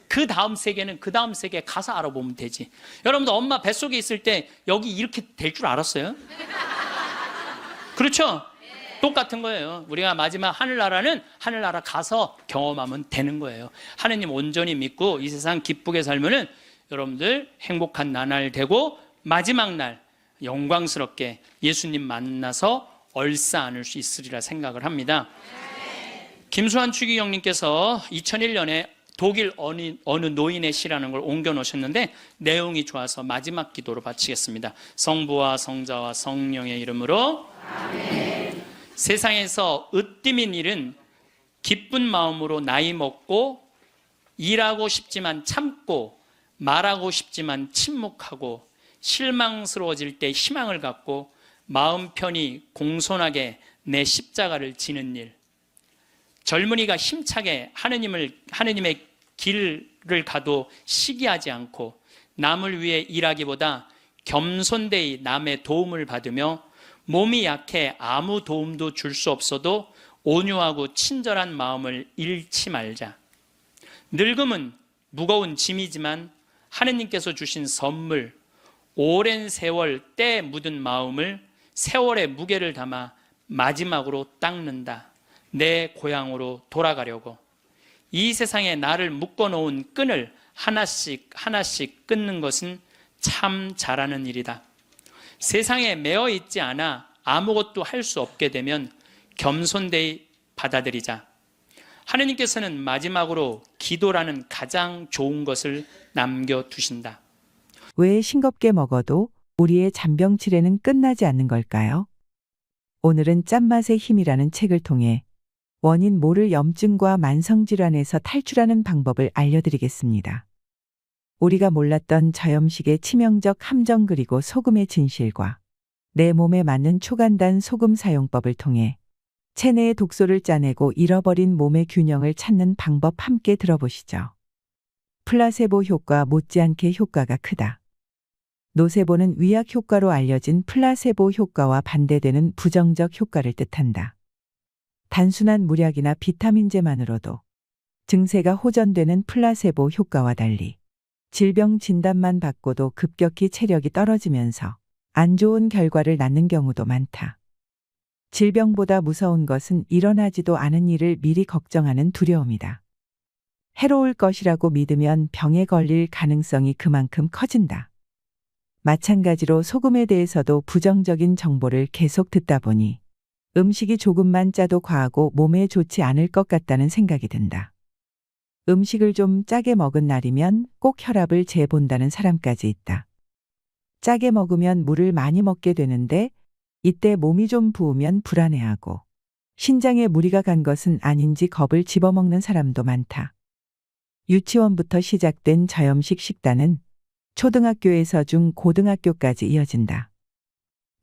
그 다음 세계는 그 다음 세계에 가서 알아보면 되지. 여러분들 엄마 뱃속에 있을 때 여기 이렇게 될 줄 알았어요? 그렇죠? 똑같은 거예요. 우리가 마지막 하늘나라는 하늘나라 가서 경험하면 되는 거예요. 하느님 온전히 믿고 이 세상 기쁘게 살면은 여러분들 행복한 나날 되고 마지막 날 영광스럽게 예수님 만나서 얼싸 안을 수 있으리라 생각을 합니다. 김수환 추기경님께서 2001년에 독일 어느 노인의 시라는 걸 옮겨 놓으셨는데 내용이 좋아서 마지막 기도로 바치겠습니다. 성부와 성자와 성령의 이름으로 아멘. 세상에서 으뜸인 일은 기쁜 마음으로 나이 먹고 일하고 싶지만 참고 말하고 싶지만 침묵하고 실망스러워질 때 희망을 갖고 마음 편히 공손하게 내 십자가를 지는 일. 젊은이가 힘차게 하느님의 길을 가도 시기하지 않고 남을 위해 일하기보다 겸손되이 남의 도움을 받으며 몸이 약해 아무 도움도 줄 수 없어도 온유하고 친절한 마음을 잃지 말자. 늙음은 무거운 짐이지만 하느님께서 주신 선물, 오랜 세월 때 묻은 마음을 세월의 무게를 담아 마지막으로 닦는다. 내 고향으로 돌아가려고. 이 세상에 나를 묶어놓은 끈을 하나씩 하나씩 끊는 것은 참 잘하는 일이다. 세상에 매어 있지 않아 아무것도 할 수 없게 되면 겸손되이 받아들이자. 하느님께서는 마지막으로 기도라는 가장 좋은 것을 남겨두신다. 왜 싱겁게 먹어도 우리의 잔병치레는 끝나지 않는 걸까요? 오늘은 짠맛의 힘이라는 책을 통해 원인 모를 염증과 만성질환에서 탈출하는 방법을 알려드리겠습니다. 우리가 몰랐던 저염식의 치명적 함정 그리고 소금의 진실과 내 몸에 맞는 초간단 소금 사용법을 통해 체내의 독소를 짜내고 잃어버린 몸의 균형을 찾는 방법 함께 들어보시죠. 플라세보 효과 못지않게 효과가 크다. 노세보는 위약 효과로 알려진 플라세보 효과와 반대되는 부정적 효과를 뜻한다. 단순한 물약이나 비타민제만으로도 증세가 호전되는 플라세보 효과와 달리 질병 진단만 받고도 급격히 체력이 떨어지면서 안 좋은 결과를 낳는 경우도 많다. 질병보다 무서운 것은 일어나지도 않은 일을 미리 걱정하는 두려움이다. 해로울 것이라고 믿으면 병에 걸릴 가능성이 그만큼 커진다. 마찬가지로 소금에 대해서도 부정적인 정보를 계속 듣다 보니 음식이 조금만 짜도 과하고 몸에 좋지 않을 것 같다는 생각이 든다. 음식을 좀 짜게 먹은 날이면 꼭 혈압을 재본다는 사람까지 있다. 짜게 먹으면 물을 많이 먹게 되는데 이때 몸이 좀 부으면 불안해하고 신장에 무리가 간 것은 아닌지 겁을 집어먹는 사람도 많다. 유치원부터 시작된 저염식 식단은 초등학교에서 고등학교까지 이어진다.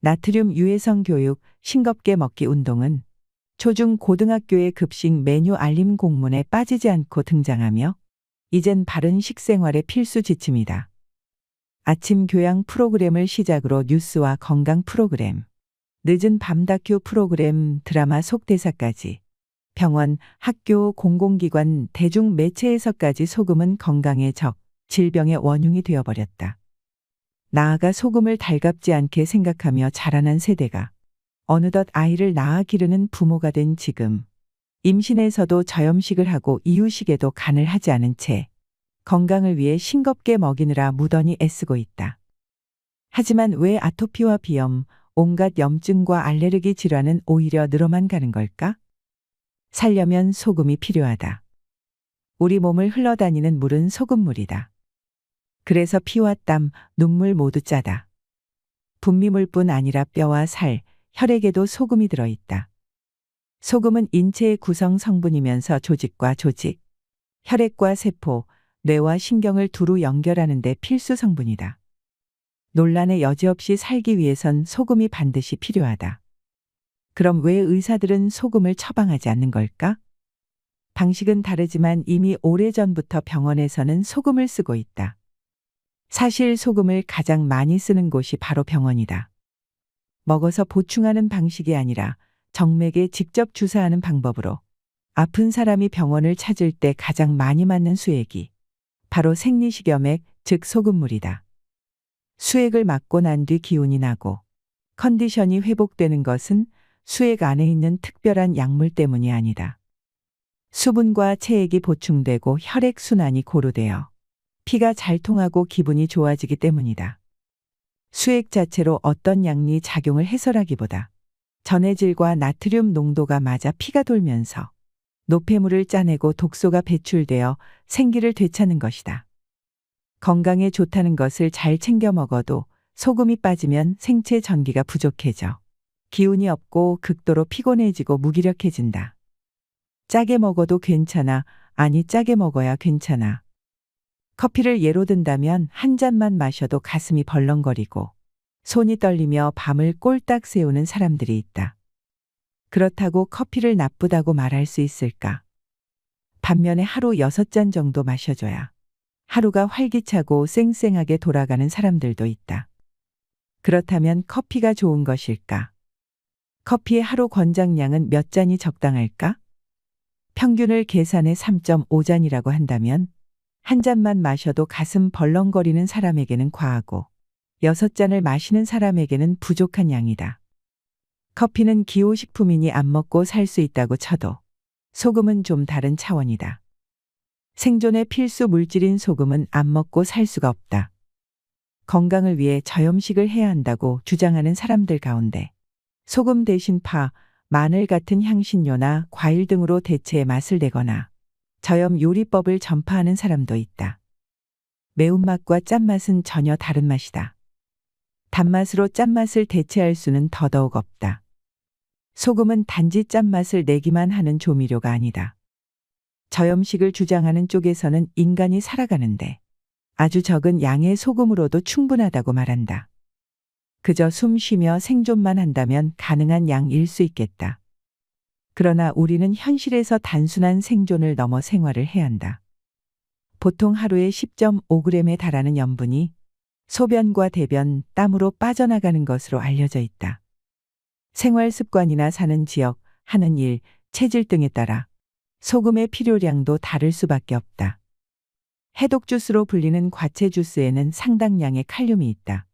나트륨 유해성 교육, 싱겁게 먹기 운동은 초중 고등학교의 급식 메뉴 알림 공문에 빠지지 않고 등장하며 이젠 바른 식생활의 필수 지침이다. 아침 교양 프로그램을 시작으로 뉴스와 건강 프로그램, 늦은 밤 다큐 프로그램, 드라마 속 대사까지 병원, 학교, 공공기관, 대중매체에서까지 소금은 건강의 적, 질병의 원흉이 되어버렸다. 나아가 소금을 달갑지 않게 생각하며 자라난 세대가 어느덧 아이를 낳아 기르는 부모가 된 지금, 임신에서도 저염식을 하고 이유식에도 간을 하지 않은 채 건강을 위해 싱겁게 먹이느라 무던히 애쓰고 있다. 하지만 왜 아토피와 비염, 온갖 염증과 알레르기 질환은 오히려 늘어만 가는 걸까? 살려면 소금이 필요하다. 우리 몸을 흘러다니는 물은 소금물이다. 그래서 피와 땀, 눈물 모두 짜다. 분비물뿐 아니라 뼈와 살, 혈액에도 소금이 들어있다. 소금은 인체의 구성 성분이면서 조직과 조직, 혈액과 세포, 뇌와 신경을 두루 연결하는 데 필수 성분이다. 논란의 여지 없이 살기 위해선 소금이 반드시 필요하다. 그럼 왜 의사들은 소금을 처방하지 않는 걸까? 방식은 다르지만 이미 오래전부터 병원에서는 소금을 쓰고 있다. 사실 소금을 가장 많이 쓰는 곳이 바로 병원이다. 먹어서 보충하는 방식이 아니라 정맥에 직접 주사하는 방법으로 아픈 사람이 병원을 찾을 때 가장 많이 맞는 수액이 바로 생리식염액, 즉 소금물이다. 수액을 맞고 난 뒤 기운이 나고 컨디션이 회복되는 것은 수액 안에 있는 특별한 약물 때문이 아니다. 수분과 체액이 보충되고 혈액 순환이 고루되어 피가 잘 통하고 기분이 좋아지기 때문이다. 수액 자체로 어떤 약리 작용을 해설하기보다 전해질과 나트륨 농도가 맞아 피가 돌면서 노폐물을 짜내고 독소가 배출되어 생기를 되찾는 것이다. 건강에 좋다는 것을 잘 챙겨 먹어도 소금이 빠지면 생체 전기가 부족해져 기운이 없고 극도로 피곤해지고 무기력해진다. 짜게 먹어도 괜찮아, 아니 짜게 먹어야 괜찮아. 커피를 예로 든다면 한 잔만 마셔도 가슴이 벌렁거리고 손이 떨리며 밤을 꼴딱 새우는 사람들이 있다. 그렇다고 커피를 나쁘다고 말할 수 있을까? 반면에 하루 6잔 정도 마셔줘야 하루가 활기차고 쌩쌩하게 돌아가는 사람들도 있다. 그렇다면 커피가 좋은 것일까? 커피의 하루 권장량은 몇 잔이 적당할까? 평균을 계산해 3.5잔이라고 한다면 한 잔만 마셔도 가슴 벌렁거리는 사람에게는 과하고 6잔을 마시는 사람에게는 부족한 양이다. 커피는 기호식품이니 안 먹고 살 수 있다고 쳐도 소금은 좀 다른 차원이다. 생존의 필수 물질인 소금은 안 먹고 살 수가 없다. 건강을 위해 저염식을 해야 한다고 주장하는 사람들 가운데 소금 대신 파, 마늘 같은 향신료나 과일 등으로 대체의 맛을 내거나 저염 요리법을 전파하는 사람도 있다. 매운맛과 짠맛은 전혀 다른 맛이다. 단맛으로 짠맛을 대체할 수는 더더욱 없다. 소금은 단지 짠맛을 내기만 하는 조미료가 아니다. 저염식을 주장하는 쪽에서는 인간이 살아가는데 아주 적은 양의 소금으로도 충분하다고 말한다. 그저 숨 쉬며 생존만 한다면 가능한 양일 수 있겠다. 그러나 우리는 현실에서 단순한 생존을 넘어 생활을 해야 한다. 보통 하루에 10.5g에 달하는 염분이 소변과 대변, 땀으로 빠져나가는 것으로 알려져 있다. 생활 습관이나 사는 지역, 하는 일, 체질 등에 따라 소금의 필요량도 다를 수밖에 없다. 해독 주스로 불리는 과채 주스에는 상당량의 칼륨이 있다.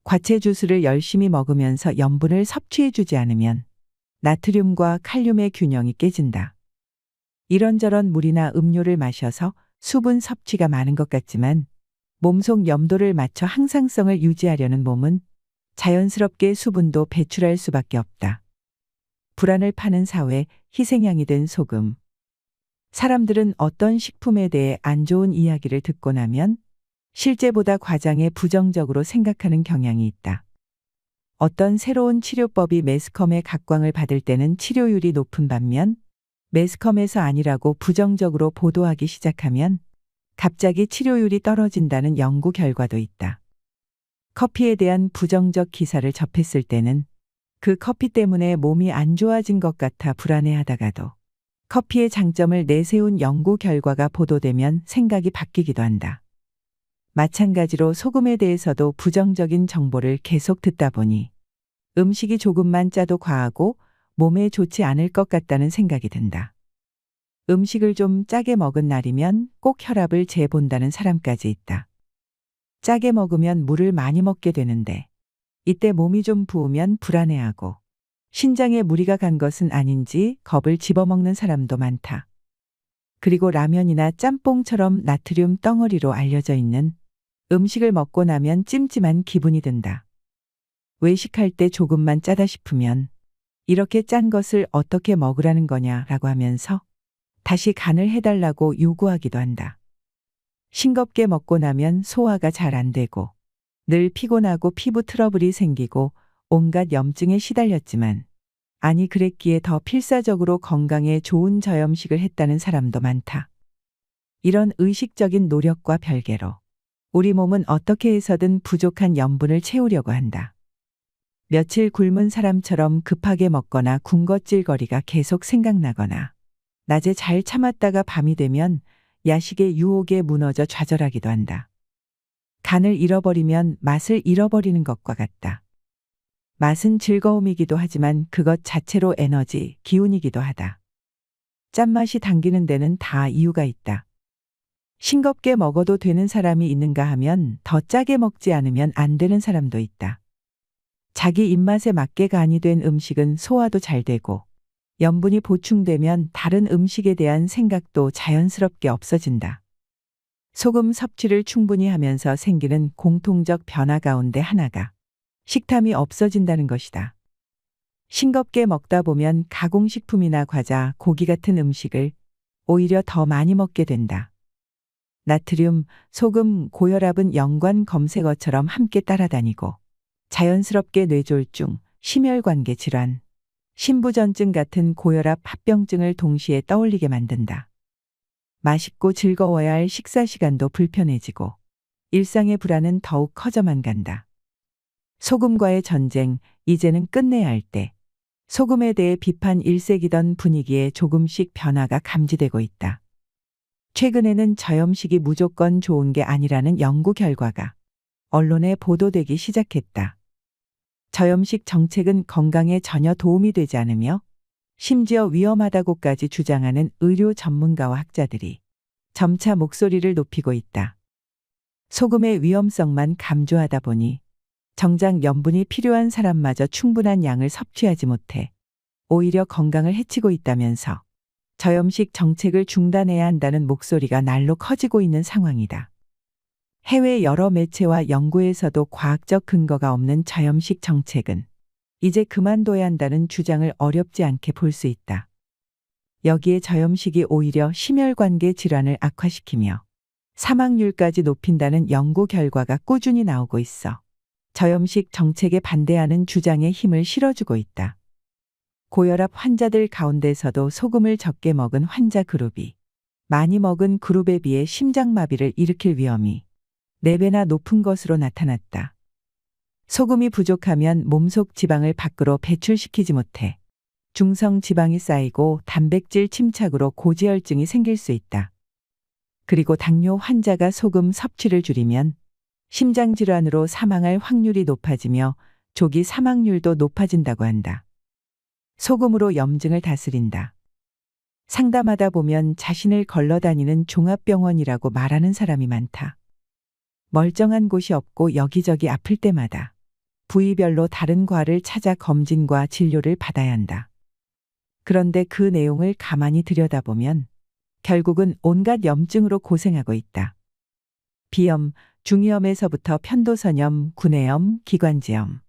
과채 주스를 열심히 먹으면서 염분을 섭취해 주지 않으면 나트륨과 칼륨의 균형이 깨진다. 이런저런 물이나 음료를 마셔서 수분 섭취가 많은 것 같지만 몸속 염도를 맞춰 항상성을 유지하려는 몸은 자연스럽게 수분도 배출할 수밖에 없다. 불안을 파는 사회, 희생양이 된 소금. 사람들은 어떤 식품에 대해 안 좋은 이야기를 듣고 나면 실제보다 과장해 부정적으로 생각하는 경향이 있다. 어떤 새로운 치료법이 매스컴의 각광을 받을 때는 치료율이 높은 반면 매스컴에서 아니라고 부정적으로 보도하기 시작하면 갑자기 치료율이 떨어진다는 연구 결과도 있다. 커피에 대한 부정적 기사를 접했을 때는 그 커피 때문에 몸이 안 좋아진 것 같아 불안해하다가도 커피의 장점을 내세운 연구 결과가 보도되면 생각이 바뀌기도 한다. 마찬가지로 소금에 대해서도 부정적인 정보를 계속 듣다 보니 음식이 조금만 짜도 과하고 몸에 좋지 않을 것 같다는 생각이 든다. 음식을 좀 짜게 먹은 날이면 꼭 혈압을 재본다는 사람까지 있다. 짜게 먹으면 물을 많이 먹게 되는데 이때 몸이 좀 부으면 불안해하고 신장에 무리가 간 것은 아닌지 겁을 집어먹는 사람도 많다. 그리고 라면이나 짬뽕처럼 나트륨 덩어리로 알려져 있는 음식을 먹고 나면 찜찜한 기분이 든다. 외식할 때 조금만 짜다 싶으면 이렇게 짠 것을 어떻게 먹으라는 거냐라고 하면서 다시 간을 해달라고 요구하기도 한다. 싱겁게 먹고 나면 소화가 잘 안 되고 늘 피곤하고 피부 트러블이 생기고 온갖 염증에 시달렸지만 아니 그랬기에 더 필사적으로 건강에 좋은 저염식을 했다는 사람도 많다. 이런 의식적인 노력과 별개로 우리 몸은 어떻게 해서든 부족한 염분을 채우려고 한다. 며칠 굶은 사람처럼 급하게 먹거나 군것질거리가 계속 생각나거나 낮에 잘 참았다가 밤이 되면 야식의 유혹에 무너져 좌절하기도 한다. 간을 잃어버리면 맛을 잃어버리는 것과 같다. 맛은 즐거움이기도 하지만 그것 자체로 에너지, 기운이기도 하다. 짠맛이 당기는 데는 다 이유가 있다. 싱겁게 먹어도 되는 사람이 있는가 하면 더 짜게 먹지 않으면 안 되는 사람도 있다. 자기 입맛에 맞게 간이 된 음식은 소화도 잘 되고 염분이 보충되면 다른 음식에 대한 생각도 자연스럽게 없어진다. 소금 섭취를 충분히 하면서 생기는 공통적 변화 가운데 하나가 식탐이 없어진다는 것이다. 싱겁게 먹다 보면 가공식품이나 과자, 고기 같은 음식을 오히려 더 많이 먹게 된다. 나트륨, 소금, 고혈압은 연관 검색어처럼 함께 따라다니고 자연스럽게 뇌졸중, 심혈관계 질환, 신부전증 같은 고혈압 합병증을 동시에 떠올리게 만든다. 맛있고 즐거워야 할 식사 시간도 불편해지고 일상의 불안은 더욱 커져만 간다. 소금과의 전쟁, 이제는 끝내야 할 때. 소금에 대해 비판 일색이던 분위기에 조금씩 변화가 감지되고 있다. 최근에는 저염식이 무조건 좋은 게 아니라는 연구 결과가 언론에 보도되기 시작했다. 저염식 정책은 건강에 전혀 도움이 되지 않으며 심지어 위험하다고까지 주장하는 의료 전문가와 학자들이 점차 목소리를 높이고 있다. 소금의 위험성만 강조하다 보니 정작 염분이 필요한 사람마저 충분한 양을 섭취하지 못해 오히려 건강을 해치고 있다면서 저염식 정책을 중단해야 한다는 목소리가 날로 커지고 있는 상황이다. 해외 여러 매체와 연구에서도 과학적 근거가 없는 저염식 정책은 이제 그만둬야 한다는 주장을 어렵지 않게 볼 수 있다. 여기에 저염식이 오히려 심혈관계 질환을 악화시키며 사망률까지 높인다는 연구 결과가 꾸준히 나오고 있어 저염식 정책에 반대하는 주장에 힘을 실어주고 있다. 고혈압 환자들 가운데서도 소금을 적게 먹은 환자 그룹이 많이 먹은 그룹에 비해 심장마비를 일으킬 위험이 4배나 높은 것으로 나타났다. 소금이 부족하면 몸속 지방을 밖으로 배출시키지 못해 중성 지방이 쌓이고 단백질 침착으로 고지혈증이 생길 수 있다. 그리고 당뇨 환자가 소금 섭취를 줄이면 심장 질환으로 사망할 확률이 높아지며 조기 사망률도 높아진다고 한다. 소금으로 염증을 다스린다. 상담하다 보면 자신을 걸러다니는 종합병원이라고 말하는 사람이 많다. 멀쩡한 곳이 없고 여기저기 아플 때마다 부위별로 다른 과를 찾아 검진과 진료를 받아야 한다. 그런데 그 내용을 가만히 들여다보면 결국은 온갖 염증으로 고생하고 있다. 비염, 중이염에서부터 편도선염, 구내염, 기관지염,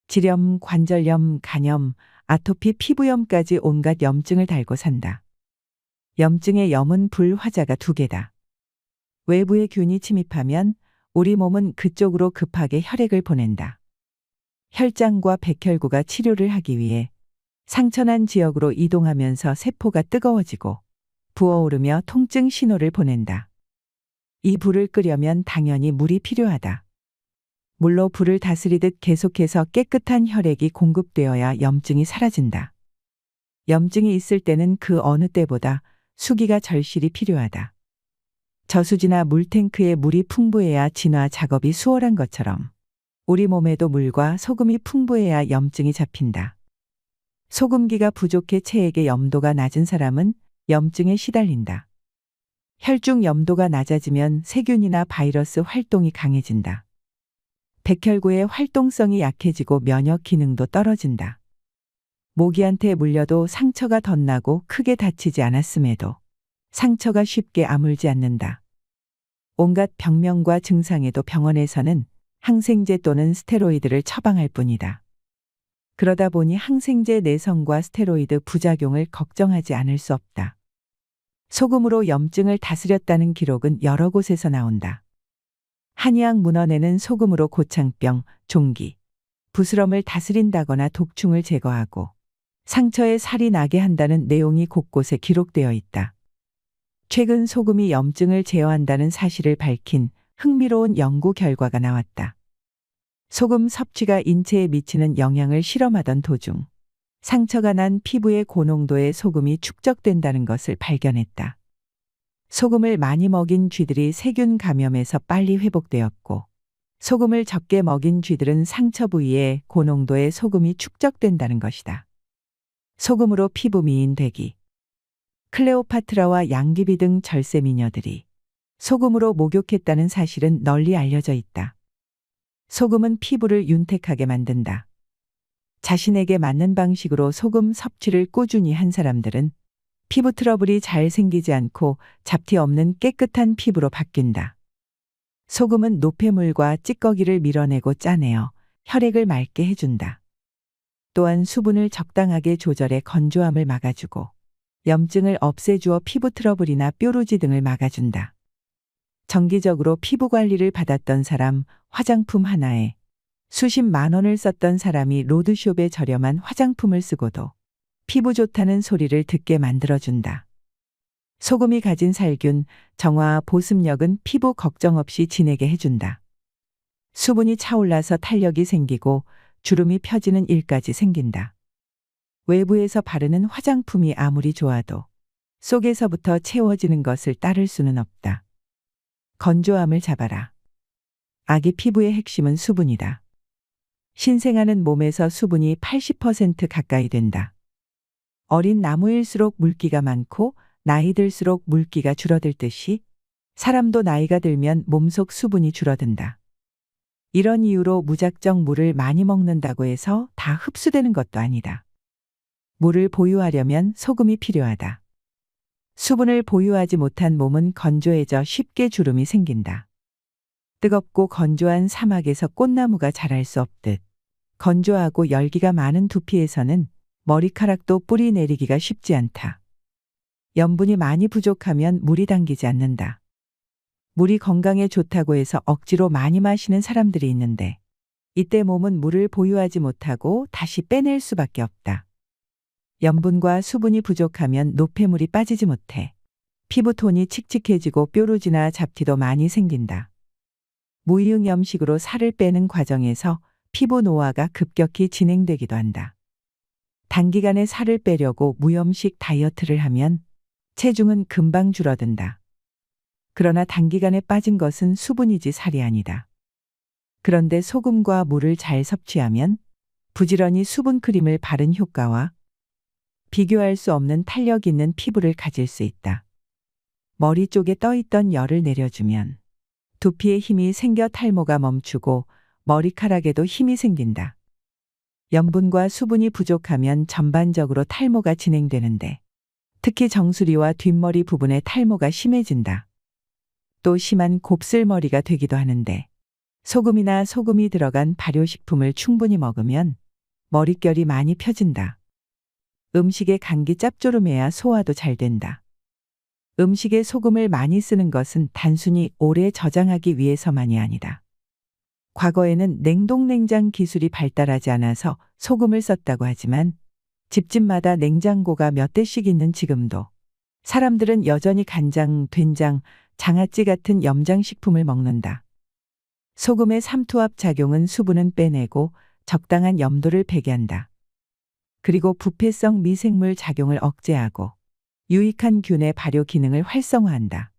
질염, 관절염, 간염, 아토피, 피부염까지 온갖 염증을 달고 산다. 염증의 염은 불화자가 2개다. 외부의 균이 침입하면 우리 몸은 그쪽으로 급하게 혈액을 보낸다. 혈장과 백혈구가 치료를 하기 위해 상처난 지역으로 이동하면서 세포가 뜨거워지고 부어오르며 통증 신호를 보낸다. 이 불을 끄려면 당연히 물이 필요하다. 물로 불을 다스리듯 계속해서 깨끗한 혈액이 공급되어야 염증이 사라진다. 염증이 있을 때는 그 어느 때보다 수기가 절실히 필요하다. 저수지나 물탱크에 물이 풍부해야 진화 작업이 수월한 것처럼 우리 몸에도 물과 소금이 풍부해야 염증이 잡힌다. 소금기가 부족해 체액의 염도가 낮은 사람은 염증에 시달린다. 혈중 염도가 낮아지면 세균이나 바이러스 활동이 강해진다. 백혈구의 활동성이 약해지고 면역 기능도 떨어진다. 모기한테 물려도 상처가 덧나고 크게 다치지 않았음에도 상처가 쉽게 아물지 않는다. 온갖 병명과 증상에도 병원에서는 항생제 또는 스테로이드를 처방할 뿐이다. 그러다 보니 항생제 내성과 스테로이드 부작용을 걱정하지 않을 수 없다. 소금으로 염증을 다스렸다는 기록은 여러 곳에서 나온다. 한의학 문헌에는 소금으로 고창병, 종기, 부스럼을 다스린다거나 독충을 제거하고 상처에 살이 나게 한다는 내용이 곳곳에 기록되어 있다. 최근 소금이 염증을 제어한다는 사실을 밝힌 흥미로운 연구 결과가 나왔다. 소금 섭취가 인체에 미치는 영향을 실험하던 도중 상처가 난 피부의 고농도의 소금이 축적된다는 것을 발견했다. 소금을 많이 먹인 쥐들이 세균 감염에서 빨리 회복되었고 소금을 적게 먹인 쥐들은 상처 부위에 고농도의 소금이 축적된다는 것이다. 소금으로 피부 미인되기. 클레오파트라와 양귀비 등 절세 미녀들이 소금으로 목욕했다는 사실은 널리 알려져 있다. 소금은 피부를 윤택하게 만든다. 자신에게 맞는 방식으로 소금 섭취를 꾸준히 한 사람들은 피부 트러블이 잘 생기지 않고 잡티 없는 깨끗한 피부로 바뀐다. 소금은 노폐물과 찌꺼기를 밀어내고 짜내어 혈액을 맑게 해준다. 또한 수분을 적당하게 조절해 건조함을 막아주고 염증을 없애주어 피부 트러블이나 뾰루지 등을 막아준다. 정기적으로 피부 관리를 받았던 사람, 화장품 하나에 수십만 원을 썼던 사람이 로드숍의 저렴한 화장품을 쓰고도 피부 좋다는 소리를 듣게 만들어준다. 소금이 가진 살균, 정화, 보습력은 피부 걱정 없이 지내게 해준다. 수분이 차올라서 탄력이 생기고 주름이 펴지는 일까지 생긴다. 외부에서 바르는 화장품이 아무리 좋아도 속에서부터 채워지는 것을 따를 수는 없다. 건조함을 잡아라. 아기 피부의 핵심은 수분이다. 신생아는 몸에서 수분이 80% 가까이 된다. 어린 나무일수록 물기가 많고 나이 들수록 물기가 줄어들듯이 사람도 나이가 들면 몸속 수분이 줄어든다. 이런 이유로 무작정 물을 많이 먹는다고 해서 다 흡수되는 것도 아니다. 물을 보유하려면 소금이 필요하다. 수분을 보유하지 못한 몸은 건조해져 쉽게 주름이 생긴다. 뜨겁고 건조한 사막에서 꽃나무가 자랄 수 없듯 건조하고 열기가 많은 두피에서는 머리카락도 뿌리 내리기가 쉽지 않다. 염분이 많이 부족하면 물이 당기지 않는다. 물이 건강에 좋다고 해서 억지로 많이 마시는 사람들이 있는데 이때 몸은 물을 보유하지 못하고 다시 빼낼 수밖에 없다. 염분과 수분이 부족하면 노폐물이 빠지지 못해 피부톤이 칙칙해지고 뾰루지나 잡티도 많이 생긴다. 무이용 염식으로 살을 빼는 과정에서 피부 노화가 급격히 진행되기도 한다. 단기간에 살을 빼려고 무염식 다이어트를 하면 체중은 금방 줄어든다. 그러나 단기간에 빠진 것은 수분이지 살이 아니다. 그런데 소금과 물을 잘 섭취하면 부지런히 수분 크림을 바른 효과와 비교할 수 없는 탄력 있는 피부를 가질 수 있다. 머리 쪽에 떠있던 열을 내려주면 두피에 힘이 생겨 탈모가 멈추고 머리카락에도 힘이 생긴다. 염분과 수분이 부족하면 전반적으로 탈모가 진행되는데 특히 정수리와 뒷머리 부분의 탈모가 심해진다. 또 심한 곱슬머리가 되기도 하는데 소금이나 소금이 들어간 발효식품을 충분히 먹으면 머릿결이 많이 펴진다. 음식에 간기 짭조름해야 소화도 잘 된다. 음식에 소금을 많이 쓰는 것은 단순히 오래 저장하기 위해서만이 아니다. 과거에는 냉동냉장 기술이 발달하지 않아서 소금을 썼다고 하지만 집집마다 냉장고가 몇 대씩 있는 지금도 사람들은 여전히 간장, 된장, 장아찌 같은 염장식품을 먹는다. 소금의 삼투압 작용은 수분은 빼내고 적당한 염도를 배게 한다. 그리고 부패성 미생물 작용을 억제하고 유익한 균의 발효 기능을 활성화한다.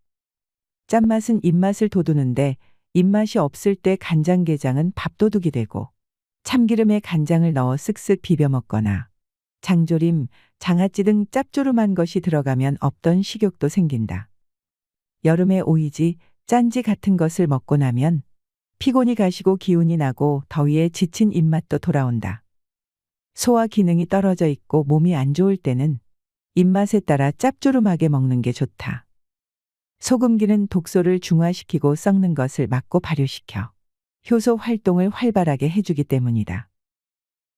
짠맛은 입맛을 돋우는데 입맛이 없을 때 간장게장은 밥도둑이 되고 참기름에 간장을 넣어 쓱쓱 비벼 먹거나 장조림, 장아찌 등 짭조름한 것이 들어가면 없던 식욕도 생긴다. 여름에 오이지, 짠지 같은 것을 먹고 나면 피곤이 가시고 기운이 나고 더위에 지친 입맛도 돌아온다. 소화 기능이 떨어져 있고 몸이 안 좋을 때는 입맛에 따라 짭조름하게 먹는 게 좋다. 소금기는 독소를 중화시키고 썩는 것을 막고 발효시켜 효소 활동을 활발하게 해주기 때문이다.